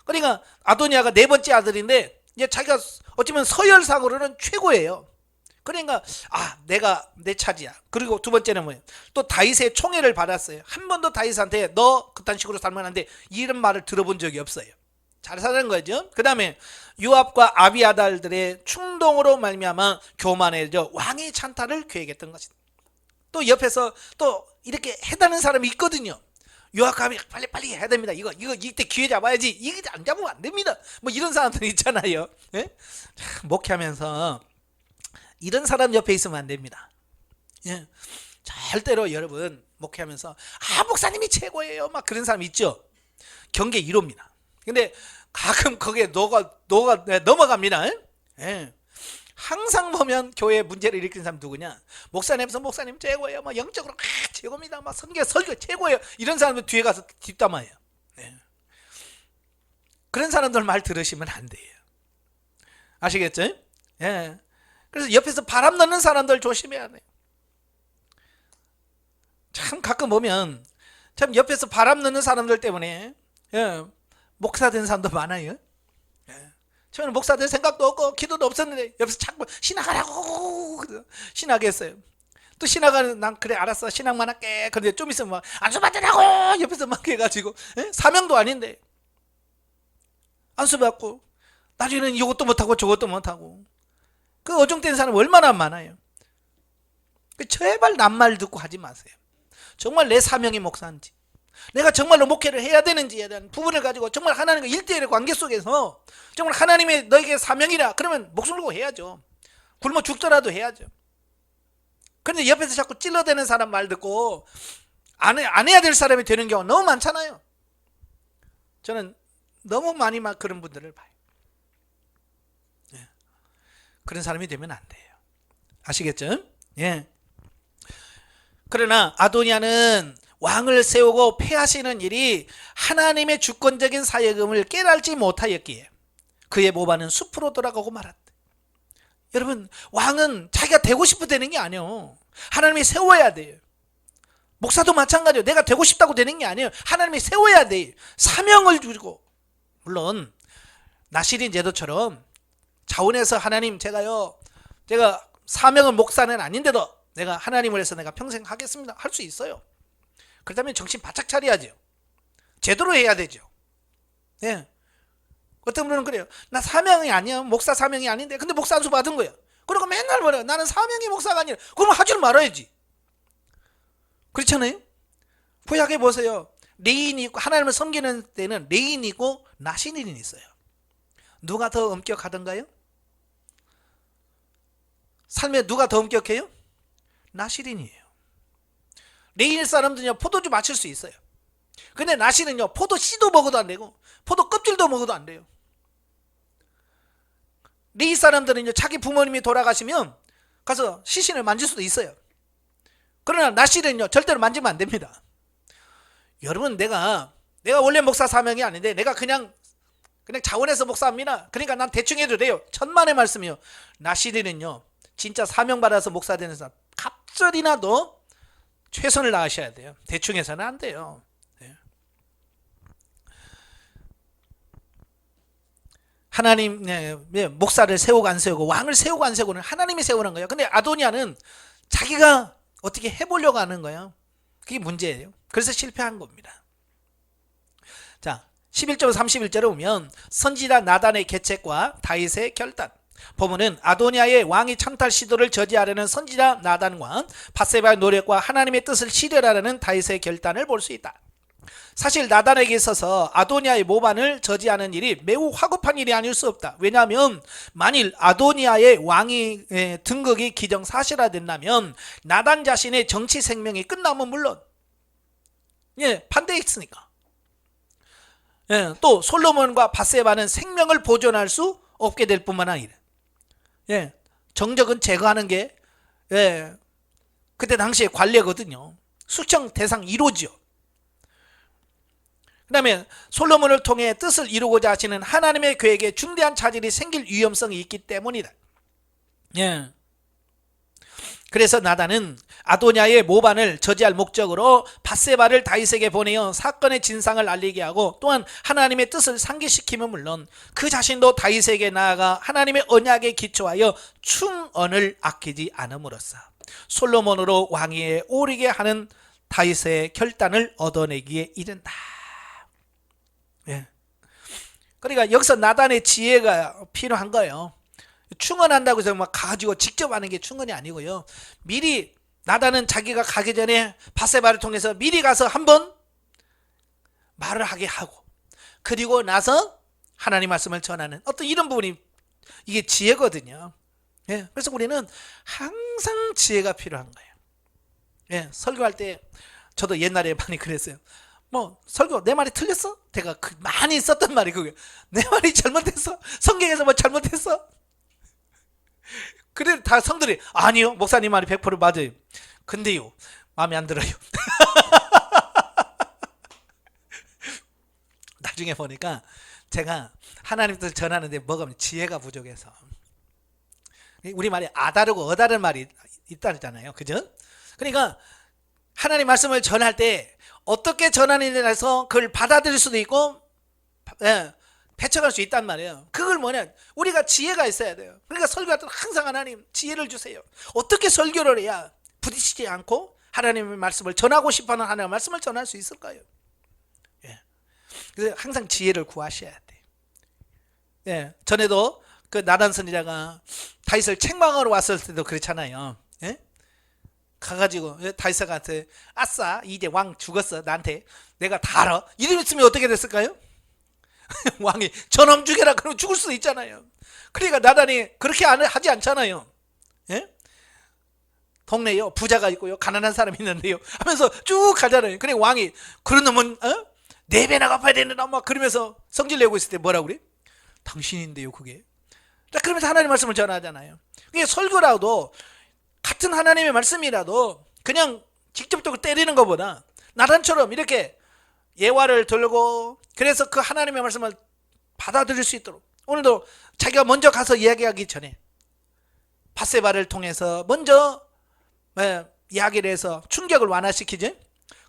그러니까 아도니아가 네 번째 아들인데 이제 자기가 어쩌면 서열상으로는 최고예요. 그러니까 내가 내 차지야. 그리고 두 번째는 뭐예요? 또 다윗의 총애를 받았어요. 한 번도 다윗한테 너 그딴 식으로 살면 안 돼 이런 말을 들어본 적이 없어요. 잘 사는 거죠. 그 다음에 요압과 아비아달들의 충동으로 말미암아 교만해져 왕의 찬탈을 계획했던 것이다. 또 옆에서 또 이렇게 해다는 사람이 있거든요. 요압이 빨리 해야 됩니다. 이거 이때 기회 잡아야지. 이거 안 잡으면 안 됩니다. 뭐 이런 사람들 있잖아요. 목회하면서 이런 사람 옆에 있으면 안 됩니다. 절대로 여러분 목회하면서 목사님이 최고예요 막 그런 사람 있죠. 경계 1호입니다. 근데 가끔 거기에 넘어갑니다. 예. 항상 보면 교회에 문제를 일으킨 사람 누구냐? 목사님 최고예요. 뭐 영적으로 최고입니다. 막 설교 최고예요. 이런 사람들 뒤에 가서 뒷담화해요. 예. 그런 사람들 말 들으시면 안 돼요. 아시겠죠? 예. 그래서 옆에서 바람 넣는 사람들 조심해야 돼요. 참 가끔 보면 참 옆에서 바람 넣는 사람들 때문에 목사 된 사람도 많아요. 처음에는 목사 될 생각도 없고 기도도 없었는데 옆에서 자꾸 신학하라고 신학에 했어요. 또 신학하는 난 그래 알았어 신학만 할게. 그런데 좀 있으면 막 안수 받으라고 옆에서 막 해가지고 사명도 아닌데 안수 받고 나중에는 이것도 못하고 저것도 못하고 그 어중된 사람 얼마나 많아요. 제발 남 말 듣고 하지 마세요. 정말 내 사명이 목사인지 내가 정말로 목회를 해야 되는지에 대한 부분을 가지고 정말 하나님과 1대1의 관계 속에서 정말 하나님의 너에게 사명이라 그러면 목숨 걸고 해야죠. 굶어 죽더라도 해야죠. 그런데 옆에서 자꾸 찔러대는 사람 말 듣고 안 해야 될 사람이 되는 경우가 너무 많잖아요. 저는 너무 많이 막 그런 분들을 봐요. 그런 사람이 되면 안 돼요. 아시겠죠? 예. 그러나 아도니아는 왕을 세우고 폐하시는 일이 하나님의 주권적인 사역임을 깨달지 못하였기에 그의 모반은 숲으로 돌아가고 말았다. 여러분 왕은 자기가 되고 싶어 되는 게 아니에요. 하나님이 세워야 돼요. 목사도 마찬가지예요. 내가 되고 싶다고 되는 게 아니에요. 하나님이 세워야 돼요. 사명을 주고 물론 나시린 제도처럼 자원해서 하나님 제가 사명은 목사는 아닌데도 내가 하나님을 해서 내가 평생 하겠습니다 할 수 있어요. 그렇다면 정신 바짝 차려야죠. 제대로 해야 되죠. 예. 어떤 분은 그래요. 나 사명이 아니야. 목사 사명이 아닌데. 근데 목사 안수 받은 거야. 그러고 맨날 뭐래요. 나는 사명이 목사가 아니라. 그러면 하지 말아야지. 그렇잖아요. 구약에 보세요. 레인이 있고 하나님을 섬기는 때는 레인이 있고 나시린이 있어요. 누가 더 엄격하던가요? 삶에 누가 더 엄격해요? 나시린이에요. 레인 사람들은요 포도주 마실 수 있어요. 근데 나시는요 포도 씨도 먹어도 안 되고 포도 껍질도 먹어도 안 돼요. 레인 사람들은요 자기 부모님이 돌아가시면 가서 시신을 만질 수도 있어요. 그러나 나시는요 절대로 만지면 안 됩니다. 여러분 내가 원래 목사 사명이 아닌데 내가 그냥 자원해서 목사합니다. 그러니까 난 대충 해도 돼요. 천만의 말씀이요. 나시린은요 진짜 사명 받아서 목사 되는 사람 갑절이나도 최선을 다하셔야 돼요. 대충 해서는 안 돼요. 하나님 목사를 세우고 안 세우고 왕을 세우고 안 세우고는 하나님이 세우는 거예요. 근데 아도니아는 자기가 어떻게 해보려고 하는 거예요. 그게 문제예요. 그래서 실패한 겁니다. 자 11절 31절에 보면 선지자 나단의 계책과 다윗의 결단. 보면은 아도니아의 왕이 창탈 시도를 저지하려는 선지자 나단과 밧세바의 노력과 하나님의 뜻을 실현하려는 다윗의 결단을 볼 수 있다. 사실 나단에게 있어서 아도니아의 모반을 저지하는 일이 매우 화급한 일이 아닐 수 없다. 왜냐하면 만일 아도니아의 왕이 등극이 기정사실화된다면 나단 자신의 정치 생명이 끝나면 물론 반대했으니까 또 솔로몬과 밧세바는 생명을 보존할 수 없게 될 뿐만 아니라 정적은 제거하는 게 그때 당시에 관례거든요. 수청 대상 1호죠. 그 다음에 솔로몬을 통해 뜻을 이루고자 하시는 하나님의 계획에 중대한 차질이 생길 위험성이 있기 때문이다. 그래서 나단은 아도니아의 모반을 저지할 목적으로 밧세바를 다윗에게 보내어 사건의 진상을 알리게 하고 또한 하나님의 뜻을 상기시키면 물론 그 자신도 다윗에게 나아가 하나님의 언약에 기초하여 충언을 아끼지 않음으로써 솔로몬으로 왕위에 오르게 하는 다윗의 결단을 얻어내기에 이른다. 그러니까 여기서 나단의 지혜가 필요한 거예요. 충언한다고 해서 막 가지고 직접 하는 게 충언이 아니고요. 미리 나단은 자기가 가기 전에 밧세바를 통해서 미리 가서 한번 말을 하게 하고 그리고 나서 하나님 말씀을 전하는 어떤 이런 부분이 이게 지혜거든요. 그래서 우리는 항상 지혜가 필요한 거예요. 설교할 때 저도 옛날에 많이 그랬어요. 뭐 설교 내 말이 틀렸어? 제가 많이 썼던 말이 그게. 내 말이 잘못했어? 성경에서 뭐 잘못했어? 그래 다 성들이 아니요 목사님 말이 100% 맞아요. 근데요 마음에 안 들어요. 나중에 보니까 제가 하나님 뜻을 전하는데 뭐가 지혜가 부족해서. 우리 말이 아다르고 어다른 말이 있다잖아요. 그죠? 그러니까 하나님 말씀을 전할 때 어떻게 전하느냐에 따라서 그걸 받아들일 수도 있고 배척할 수 있단 말이에요. 그걸 뭐냐? 우리가 지혜가 있어야 돼요. 그러니까 설교할 때 항상 하나님 지혜를 주세요. 어떻게 설교를 해야 부딪히지 않고 하나님의 말씀을 전하고 싶어하는 하나님의 말씀을 전할 수 있을까요? 그래서 항상 지혜를 구하셔야 돼요. 전에도 그 나단 선지자가 다윗을 책망하러 왔을 때도 그렇잖아요. 가가지고 다윗한테 아싸 이제 왕 죽었어 나한테 내가 다 알아 이랬으면 어떻게 됐을까요? 왕이 저놈 죽여라 그러면 죽을 수도 있잖아요. 그러니까 나단이 그렇게 하지 않잖아요. 동네에요 부자가 있고요 가난한 사람이 있는데요 하면서 쭉 가잖아요. 그래 왕이 그런 놈은 4배나 갚아야 되는데 막 그러면서 성질 내고 있을 때 뭐라 그래? 당신인데요 그게. 자 그러면서 하나님의 말씀을 전하잖아요. 그게 설교라도 같은 하나님의 말씀이라도 그냥 직접적으로 때리는 것보다 나단처럼 이렇게 예화를 들고 그래서 그 하나님의 말씀을 받아들일 수 있도록 오늘도 자기가 먼저 가서 이야기하기 전에 밧세바를 통해서 먼저 이야기를 해서 충격을 완화시키지.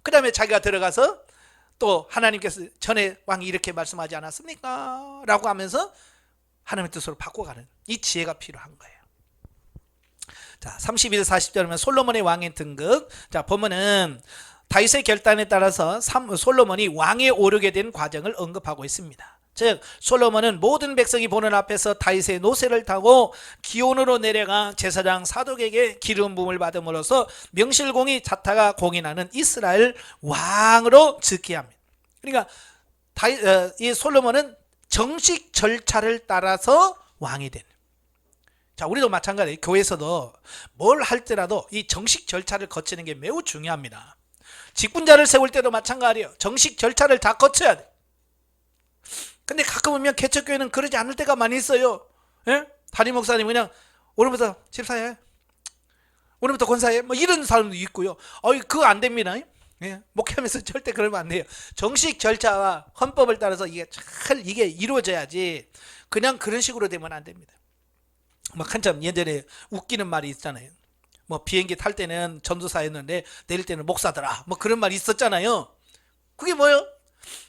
그 다음에 자기가 들어가서 또 하나님께서 전에 왕이 이렇게 말씀하지 않았습니까? 라고 하면서 하나님의 뜻으로 바꿔가는 이 지혜가 필요한 거예요. 자, 31, 40절이면 솔로몬의 왕의 등극. 자, 보면은 다윗의 결단에 따라서 솔로몬이 왕에 오르게 된 과정을 언급하고 있습니다. 즉 솔로몬은 모든 백성이 보는 앞에서 다윗의 노새를 타고 기온으로 내려가 제사장 사독에게 기름 부음을 받음으로써 명실공히 자타가 공인하는 이스라엘 왕으로 즉위 합니다. 그러니까 이 솔로몬은 정식 절차를 따라서 왕이 되는. 자, 우리도 마찬가지예요. 교회에서도 뭘 할 때라도 이 정식 절차를 거치는 게 매우 중요합니다. 직분자를 세울 때도 마찬가지예요. 정식 절차를 다 거쳐야 돼. 근데 가끔 보면 개척교회는 그러지 않을 때가 많이 있어요. 담임 목사님 그냥 오늘부터 집사해, 오늘부터 권사해, 뭐 이런 사람도 있고요. 그거 안 됩니다. 목회하면서 절대 그러면 안 돼요. 정식 절차와 헌법을 따라서 이게 이루어져야지. 그냥 그런 식으로 되면 안 됩니다. 막 한참 예전에 웃기는 말이 있잖아요. 뭐 비행기 탈 때는 전도사였는데 내릴 때는 목사더라. 뭐 그런 말이 있었잖아요. 그게 뭐예요?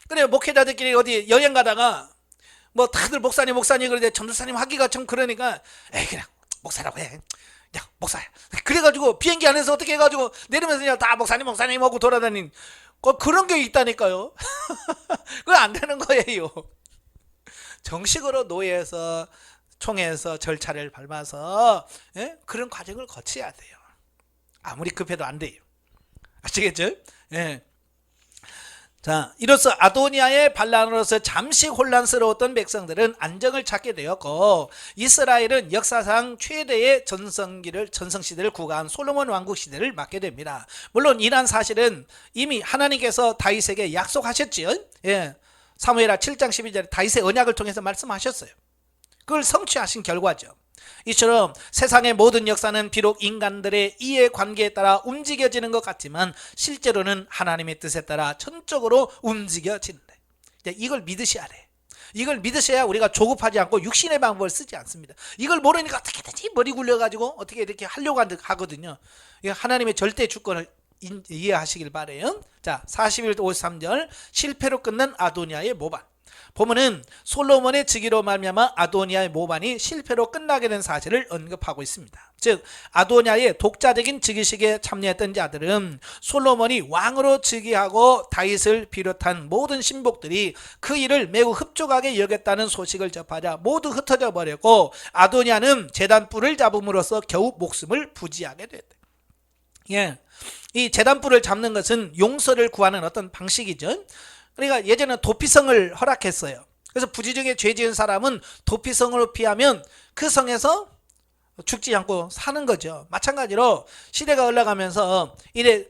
그래 목회자들끼리 어디 여행 가다가 뭐 다들 목사님 그러는데 전도사님 하기가 좀 그러니까 그냥 목사라고 해. 야 목사야. 그래가지고 비행기 안에서 어떻게 해가지고 내리면서 그냥 다 목사님 하고 돌아다닌 그런 게 있다니까요. 그거 안 되는 거예요. 정식으로 노예에서 총회에서 절차를 밟아서 그런 과정을 거쳐야 돼요. 아무리 급해도 안 돼요. 아시겠죠? 자, 이로써 아도니아의 반란으로서 잠시 혼란스러웠던 백성들은 안정을 찾게 되었고 이스라엘은 역사상 최대의 전성시대를 구가한 솔로몬 왕국 시대를 맞게 됩니다. 물론 이러한 사실은 이미 하나님께서 다윗에게 약속하셨지요. 사무엘하 7장 12절에 다윗의 언약을 통해서 말씀하셨어요. 그걸 성취하신 결과죠. 이처럼 세상의 모든 역사는 비록 인간들의 이해관계에 따라 움직여지는 것 같지만 실제로는 하나님의 뜻에 따라 전적으로 움직여진다. 이걸 믿으셔야 돼. 이걸 믿으셔야 우리가 조급하지 않고 육신의 방법을 쓰지 않습니다. 이걸 모르니까 어떻게 되지? 머리 굴려가지고 어떻게 이렇게 하려고 하거든요. 하나님의 절대 주권을 이해하시길 바래요. 자, 41도 53절 실패로 끝난 아도니아의 모반. 보면은 솔로몬의 즉위로 말미암아 아도니아의 모반이 실패로 끝나게 된 사실을 언급하고 있습니다. 즉 아도니아의 독자적인 즉위식에 참여했던 자들은 솔로몬이 왕으로 즉위하고 다윗을 비롯한 모든 신복들이 그 일을 매우 흡족하게 여겼다는 소식을 접하자 모두 흩어져 버렸고 아도니아는 제단뿔을 잡음으로써 겨우 목숨을 부지하게 됐다. 이 제단뿔을 잡는 것은 용서를 구하는 어떤 방식이죠. 그러니까 예전에 도피성을 허락했어요. 그래서 부지중에 죄 지은 사람은 도피성으로 피하면 그 성에서 죽지 않고 사는 거죠. 마찬가지로 시대가 올라가면서 이래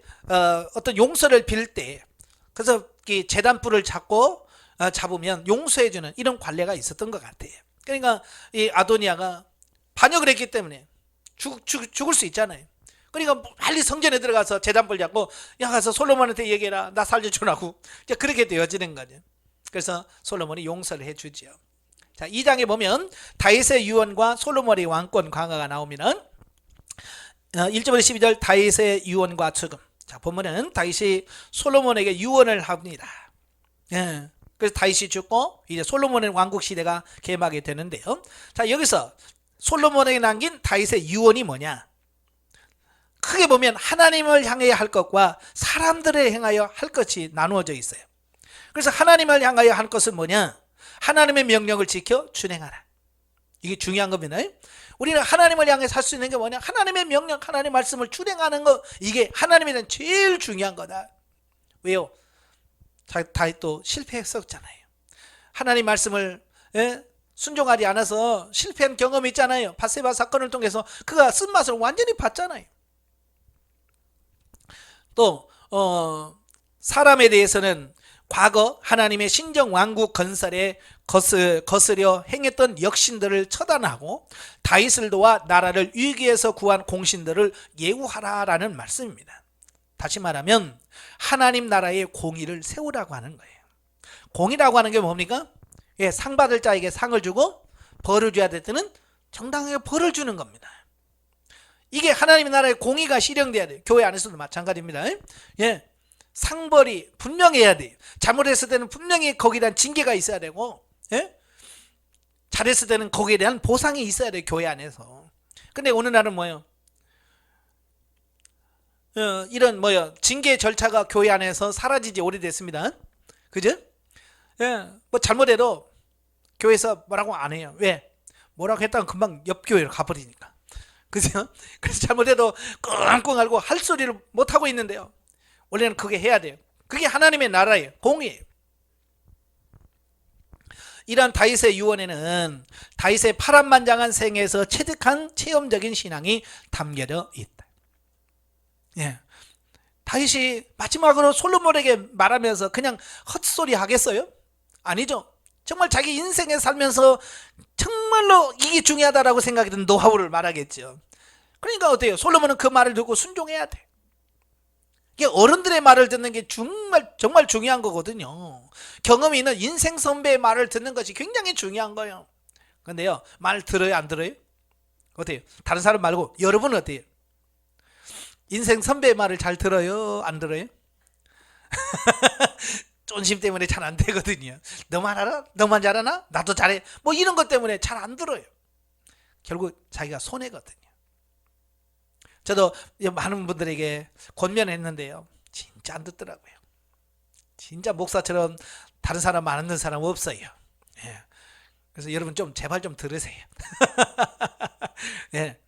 어떤 용서를 빌 때 그래서 특히 제단불을 잡으면 용서해주는 이런 관례가 있었던 것 같아요. 그러니까 이 아도니아가 반역을 했기 때문에 죽을 수 있잖아요. 그러니까 빨리 성전에 들어가서 제단불 잡고 야 가서 솔로몬한테 얘기해라 나 살려주라고 그렇게 되어지는 거죠. 그래서 솔로몬이 용서를 해주죠. 자, 2장에 보면 다윗의 유언과 솔로몬의 왕권 강화가 나오면 1절부터 12절 다윗의 유언과 죽음. 자, 보면은 다윗이 솔로몬에게 유언을 합니다. 예. 그래서 다윗이 죽고 이제 솔로몬의 왕국 시대가 개막이 되는데요. 자, 여기서 솔로몬에게 남긴 다윗의 유언이 뭐냐? 크게 보면 하나님을 향해야 할 것과 사람들을 향하여 할 것이 나누어져 있어요. 그래서 하나님을 향하여 할 것은 뭐냐? 하나님의 명령을 지켜 준행하라. 이게 중요한 겁니다. 우리는 하나님을 향해 살 수 있는 게 뭐냐? 하나님의 명령, 하나님의 말씀을 준행하는 거, 이게 하나님에 대한 제일 중요한 거다. 왜요? 다윗도 실패했었잖아요. 하나님 말씀을 순종하지 않아서 실패한 경험이 있잖아요. 밧세바 사건을 통해서 그가 쓴맛을 완전히 봤잖아요. 또 사람에 대해서는 과거 하나님의 신정 왕국 건설에 거스려 행했던 역신들을 처단하고 다윗을 도와 나라를 위기에서 구한 공신들을 예우하라라는 말씀입니다. 다시 말하면 하나님 나라의 공의를 세우라고 하는 거예요. 공의라고 하는 게 뭡니까? 예, 상 받을 자에게 상을 주고 벌을 줘야 될 때는 정당하게 벌을 주는 겁니다. 이게 하나님 나라의 공의가 실현돼야 돼요. 교회 안에서도 마찬가지입니다. 예, 상벌이 분명해야 돼요. 잘못했을 때는 분명히 거기에 대한 징계가 있어야 되고, 예? 잘했을 때는 거기에 대한 보상이 있어야 돼요. 교회 안에서. 근데 오늘날은 뭐예요? 이런 징계 절차가 교회 안에서 사라지지 오래됐습니다. 그죠? 예, 뭐 잘못해도 교회에서 뭐라고 안 해요. 왜? 뭐라고 했다가 금방 옆 교회로 가버리니까. 그죠? 그래서 잘못해도 끙끙 앓고 할 소리를 못 하고 있는데요. 원래는 그게 해야 돼요. 그게 하나님의 나라예요. 공의예요. 이런 다윗의 유언에는 다윗의 파란만장한 생애에서 체득한 체험적인 신앙이 담겨져 있다. 예. 다윗이 마지막으로 솔로몬에게 말하면서 그냥 헛소리 하겠어요? 아니죠. 정말 자기 인생에 살면서 정말로 이게 중요하다라고 생각했던 노하우를 말하겠죠. 그러니까 어때요? 솔로몬은 그 말을 듣고 순종해야 돼. 이게 어른들의 말을 듣는 게 정말 중요한 거거든요. 경험이 있는 인생 선배의 말을 듣는 것이 굉장히 중요한 거예요. 근데요, 말 들어요, 안 들어요? 어때요? 다른 사람 말고 여러분은 어때요? 인생 선배의 말을 잘 들어요, 안 들어요? 쫀심 때문에 잘 안 되거든요. 너만 알아? 너만 잘하나? 나도 잘해. 뭐 이런 것 때문에 잘 안 들어요. 결국 자기가 손해거든요. 저도 많은 분들에게 권면했는데요. 진짜 안 듣더라고요. 진짜 목사처럼 다른 사람 안 듣는 사람 없어요. 예. 그래서 여러분 좀 제발 좀 들으세요. 예.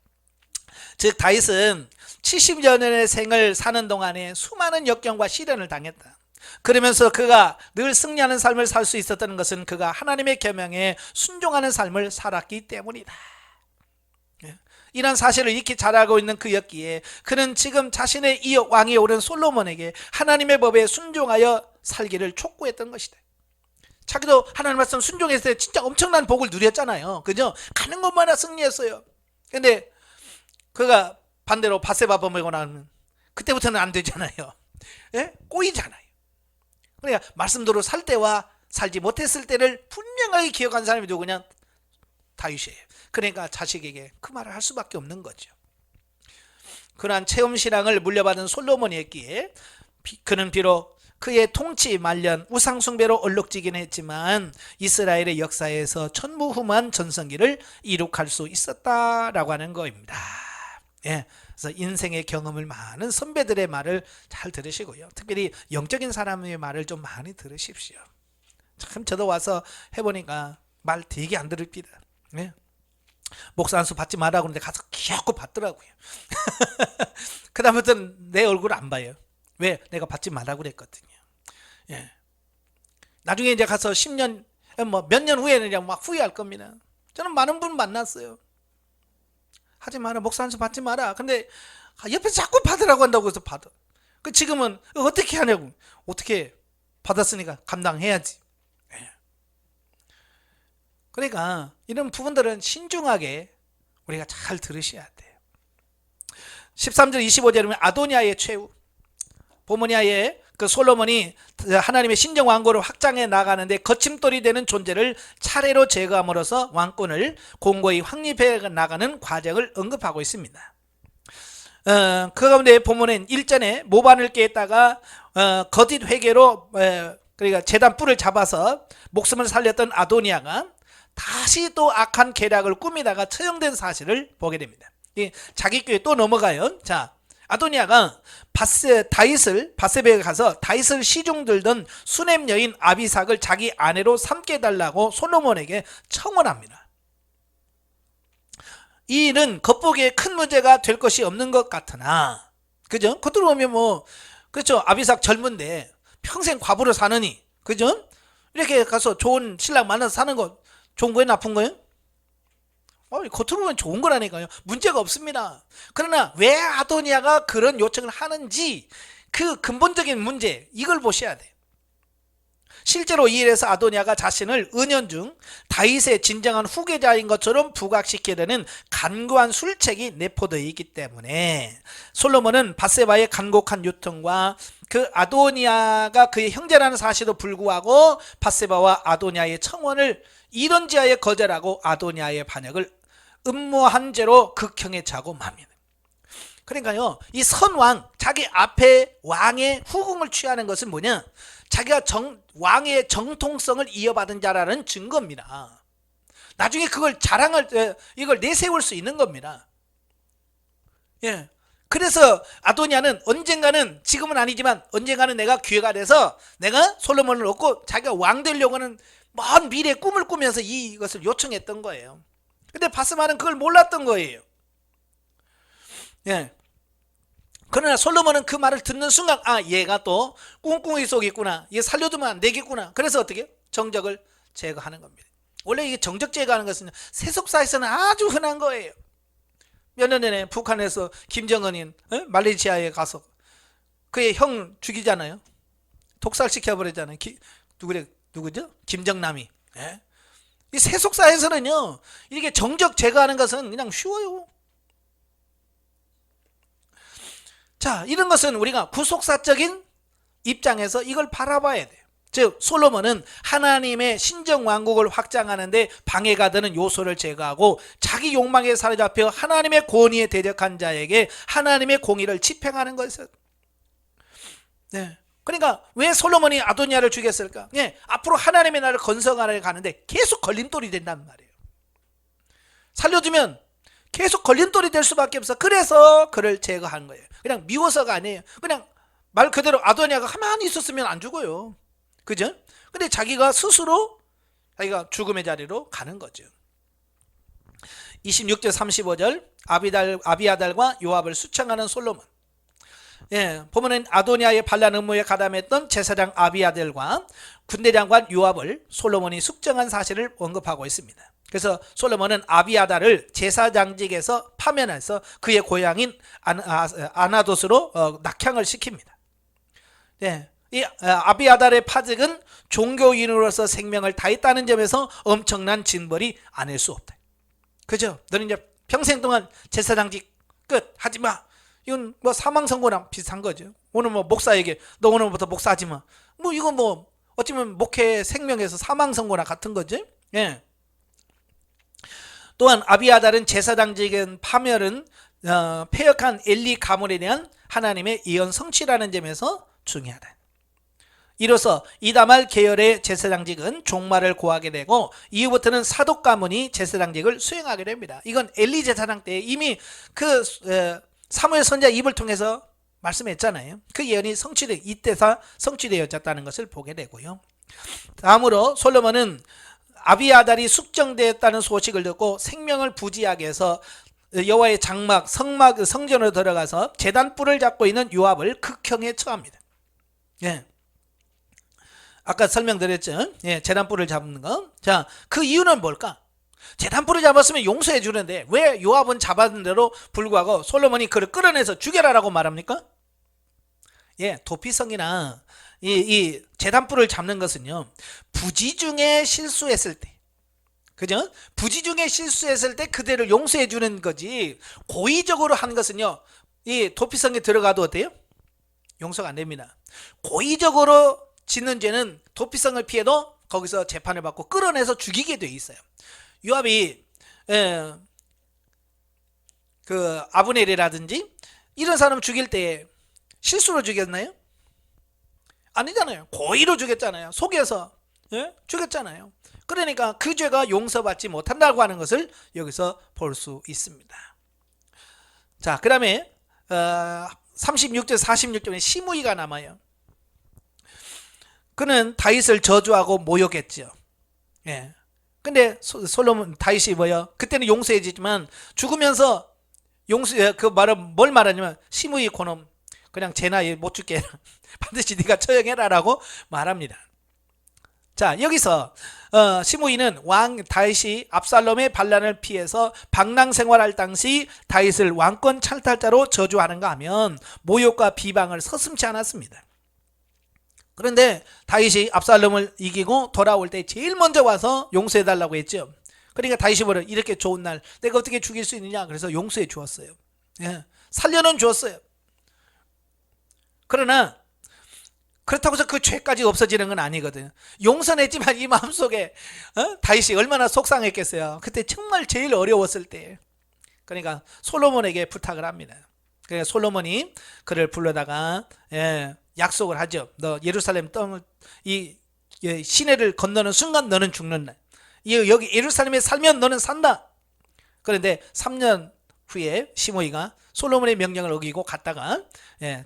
즉 다윗은 70년의 생을 사는 동안에 수많은 역경과 시련을 당했다. 그러면서 그가 늘 승리하는 삶을 살 수 있었다는 것은 그가 하나님의 계명에 순종하는 삶을 살았기 때문이다. 이런 사실을 익히 잘 알고 있는 그였기에 그는 지금 자신의 이 왕이 오른 솔로몬에게 하나님의 법에 순종하여 살기를 촉구했던 것이다. 자기도 하나님 말씀 순종했을 때 진짜 엄청난 복을 누렸잖아요. 그죠? 가는 것마다 승리했어요. 근데 그가 반대로 밧세바 범하고 나면 그때부터는 안 되잖아요. 예? 꼬이잖아요. 그러니까 말씀대로 살 때와 살지 못했을 때를 분명하게 기억한 사람이 누구냐? 다윗이에요. 그러니까 자식에게 그 말을 할 수밖에 없는 거죠. 그러한 체험신앙을 물려받은 솔로몬이었기에 그는 비록 그의 통치 말년 우상숭배로 얼룩지긴 했지만 이스라엘의 역사에서 천무후무한 전성기를 이룩할 수 있었다라고 하는 거입니다. 예, 그래서 인생의 경험을 많은 선배들의 말을 잘 들으시고요. 특별히 영적인 사람의 말을 좀 많이 들으십시오. 참 저도 와서 해보니까 말 되게 안 들읍니다. 예. 목사 안수 받지 말라고 그러는데 가서 귀엽고 받더라고요. 그 다음부터는 내 얼굴 안 봐요. 왜? 내가 받지 말라고 그랬거든요. 예. 나중에 이제 가서 10년, 몇 년 후에는 그냥 막 후회할 겁니다. 저는 많은 분 만났어요. 하지 마라. 목사 안수 받지 마라. 근데 옆에서 자꾸 받으라고 한다고 해서 받아. 지금은 어떻게 하냐고. 어떻게 해? 받았으니까 감당해야지. 그러니까 이런 부분들은 신중하게 우리가 잘 들으셔야 돼요. 13절 25절이면 아도니아의 최후. 보모니아의 그 솔로몬이 하나님의 신정 왕국을 확장해 나가는데 거침돌이 되는 존재를 차례로 제거함으로써 왕권을 공고히 확립해 나가는 과정을 언급하고 있습니다. 그 가운데 보면은 일전에 모반을 깨다가 거짓 회개로 그러니까 제단 뿔을 잡아서 목숨을 살렸던 아도니아가 다시 또 악한 계략을 꾸미다가 처형된 사실을 보게 됩니다. 자기 교회 또 넘어가요. 자, 아도니아가 바세바에 가서 다윗을 시중 들던 수냄 여인 아비삭을 자기 아내로 삼게 달라고 솔로몬에게 청원합니다. 이 일은 겉보기에 큰 문제가 될 것이 없는 것 같으나, 그죠? 겉으로 보면 뭐, 그렇죠. 아비삭 젊은데 평생 과부로 사느니, 그죠? 이렇게 가서 좋은 신랑 만나서 사는 거 좋은 거예요? 나쁜 거예요? 겉으로 보면 좋은 거라니까요. 문제가 없습니다. 그러나 왜 아도니아가 그런 요청을 하는지 그 근본적인 문제, 이걸 보셔야 돼요. 실제로 이 일에서 아도니아가 자신을 은연중 다윗의 진정한 후계자인 것처럼 부각시키려는 간교한 술책이 내포되어 있기 때문에 솔로몬은 바세바의 간곡한 유통과 그 아도니아가 그의 형제라는 사실도 불구하고 바세바와 아도니아의 청원을 이런지하에 거절하고 아도니아의 반역을 음모한 죄로 극형에 차고 맙니다. 그러니까요, 이 선왕, 자기 앞에 왕의 후궁을 취하는 것은 뭐냐? 자기가 왕의 정통성을 이어받은 자라는 증거입니다. 나중에 그걸 이걸 내세울 수 있는 겁니다. 예. 그래서 아도니아는 언젠가는, 지금은 아니지만 언젠가는 내가 기회가 돼서 내가 솔로몬을 얻고 자기가 왕 되려고 하는 먼 미래의 꿈을 꾸면서 이것을 요청했던 거예요. 근데 바세바는 그걸 몰랐던 거예요. 예. 그러나 솔로몬은 그 말을 듣는 순간, 얘가 또 꿍꿍이 속에 있구나, 얘 살려두면 안 되겠구나. 그래서 어떻게? 정적을 제거하는 겁니다. 원래 이게 정적 제거하는 것은 세속사에서는 아주 흔한 거예요. 몇 년 전에 북한에서 김정은이 말레이시아에 가서 그의 형 죽이잖아요. 독살시켜버리잖아요. 누구죠? 김정남이. 예? 이 세속사에서는요, 이렇게 정적 제거하는 것은 그냥 쉬워요. 자, 이런 것은 우리가 구속사적인 입장에서 이걸 바라봐야 돼요. 즉, 솔로몬은 하나님의 신정왕국을 확장하는데 방해가 되는 요소를 제거하고 자기 욕망에 사로잡혀 하나님의 권위에 대적한 자에게 하나님의 공의를 집행하는 것이었어요. 네. 그러니까 왜 솔로몬이 아도니아를 죽였을까? 예, 앞으로 하나님의 나라를 건설하러 가는데 계속 걸림돌이 된단 말이에요. 살려주면 계속 걸림돌이 될 수밖에 없어. 그래서 그를 제거한 거예요. 그냥 미워서가 아니에요. 그냥 말 그대로 아도니아가 가만히 있었으면 안 죽어요. 그죠? 근데 자기가 스스로 자기가 죽음의 자리로 가는 거죠. 26절 35절 아비아달과 요압을 수청하는 솔로몬. 예, 보면은 아도니아의 반란 음모에 가담했던 제사장 아비아달과 군대장관 요압을 솔로몬이 숙청한 사실을 언급하고 있습니다. 그래서 솔로몬은 아비아달을 제사장직에서 파면해서 그의 고향인 아나돗으로 낙향을 시킵니다. 예, 이 아비아달의 파직은 종교인으로서 생명을 다했다는 점에서 엄청난 징벌이 아닐 수 없다. 그죠? 너는 이제 평생 동안 제사장직 끝 하지 마. 이건 뭐 사망 선고랑 비슷한 거죠. 오늘 뭐 목사에게 너 오늘부터 목사하지 마. 뭐 이건 뭐 어쩌면 목회 생명에서 사망 선고랑 같은 거지. 예. 또한 아비아달은 제사장직은 파멸은 폐역한 엘리 가문에 대한 하나님의 예언 성취라는 점에서 중요하다. 이로써 이다말 계열의 제사장직은 종말을 고하게 되고 이후부터는 사독 가문이 제사장직을 수행하게 됩니다. 이건 엘리 제사장 때 이미 그 사무엘 선지자 입을 통해서 말씀했잖아요. 그 예언이 이때서 성취되었다는 것을 보게 되고요. 다음으로 솔로몬은 아비아달이 숙정되었다는 소식을 듣고 생명을 부지하게 해서 여호와의 장막 성전으로 들어가서 제단 뿔을 잡고 있는 요압을 극형에 처합니다. 예. 아까 설명드렸죠. 예, 제단 뿔을 잡는 거. 자, 그 이유는 뭘까? 제단 뿔을 잡았으면 용서해 주는데 왜 요압은 잡았는 대로 불구하고 솔로몬이 그를 끌어내서 죽여라라고 말합니까? 예, 도피성이나 이 재단뿔을 잡는 것은요, 부지 중에 실수했을 때, 그죠? 부지 중에 실수했을 때 그대를 용서해 주는 거지, 고의적으로 하는 것은요, 이 도피성에 들어가도 어때요? 용서가 안 됩니다. 고의적으로 짓는 죄는 도피성을 피해도 거기서 재판을 받고 끌어내서 죽이게 돼 있어요. 요압이 그 아브넬이라든지 이런 사람 죽일 때 실수로 죽였나요? 아니잖아요. 고의로 죽였잖아요. 속여서 죽였잖아요. 그러니까 그 죄가 용서받지 못한다고 하는 것을 여기서 볼 수 있습니다. 자, 그 다음에 36절 46절에 시므이가 남아요. 그는 다윗을 저주하고 모욕했죠. 예. 근데 솔로몬 다윗이 뭐요? 그때는 용서해 주지만 죽으면서 그 말은 뭘 말하냐면 시므이 고놈 그냥 제 나이에 못 죽게 해라. 반드시 네가 처형해라라고 말합니다. 자, 여기서 시므이는 왕 다윗이 압살롬의 반란을 피해서 방랑 생활할 당시 다윗을 왕권 창탈자로 저주하는가 하면 모욕과 비방을 서슴지 않았습니다. 그런데 다윗이 압살롬을 이기고 돌아올 때 제일 먼저 와서 용서해달라고 했죠. 그러니까 다윗이 뭐래, 이렇게 좋은 날 내가 어떻게 죽일 수 있느냐, 그래서 용서해 주었어요. 예, 살려는 주었어요. 그러나 그렇다고 해서 그 죄까지 없어지는 건 아니거든요. 용서했지만 이 마음속에 다윗이 얼마나 속상했겠어요. 그때 정말 제일 어려웠을 때. 그러니까 솔로몬에게 부탁을 합니다. 그러니까 솔로몬이 그를 불러다가 약속을 하죠. 너 예루살렘 땅을 이 시내를 건너는 순간 너는 죽는다. 여기 예루살렘에 살면 너는 산다. 그런데 3년 후에 시므이가 솔로몬의 명령을 어기고 갔다가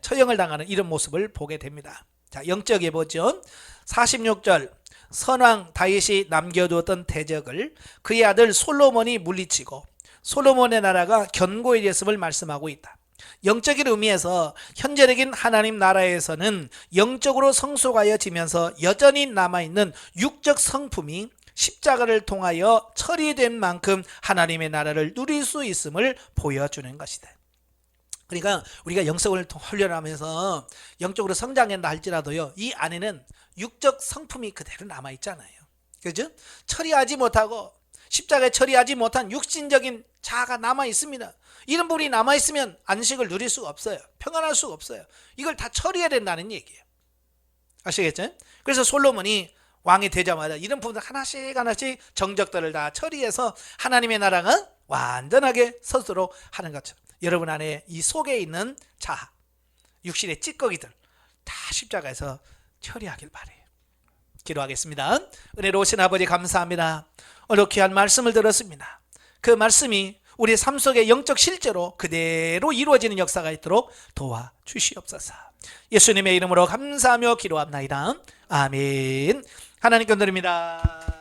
처형을 당하는 이런 모습을 보게 됩니다. 자, 영적에 보죠. 46절 선왕 다윗이 남겨두었던 대적을 그의 아들 솔로몬이 물리치고 솔로몬의 나라가 견고해졌음을 말씀하고 있다. 영적인 의미에서 현재적인 하나님 나라에서는 영적으로 성숙하여지면서 여전히 남아있는 육적 성품이 십자가를 통하여 처리된 만큼 하나님의 나라를 누릴 수 있음을 보여주는 것이다. 그러니까 우리가 영성을 훈련하면서 영적으로 성장한다 할지라도요, 이 안에는 육적 성품이 그대로 남아있잖아요. 그죠? 처리하지 못하고 십자가에 처리하지 못한 육신적인 자아가 남아있습니다. 이런 부분이 남아있으면 안식을 누릴 수가 없어요. 평안할 수가 없어요. 이걸 다 처리해야 된다는 얘기예요. 아시겠죠? 그래서 솔로몬이 왕이 되자마자 이런 부분들 하나씩 하나씩 정적들을 다 처리해서 하나님의 나라가 완전하게 서도록 하는 것처럼 여러분 안에 이 속에 있는 자아, 육신의 찌꺼기들 다 십자가에서 처리하길 바래요. 기도하겠습니다. 은혜로우신 아버지 감사합니다. 오늘 귀한 말씀을 들었습니다. 그 말씀이 우리 삶 속의 영적 실제로 그대로 이루어지는 역사가 있도록 도와주시옵소서. 예수님의 이름으로 감사하며 기도합나이다. 아멘. 하나님께 드립니다.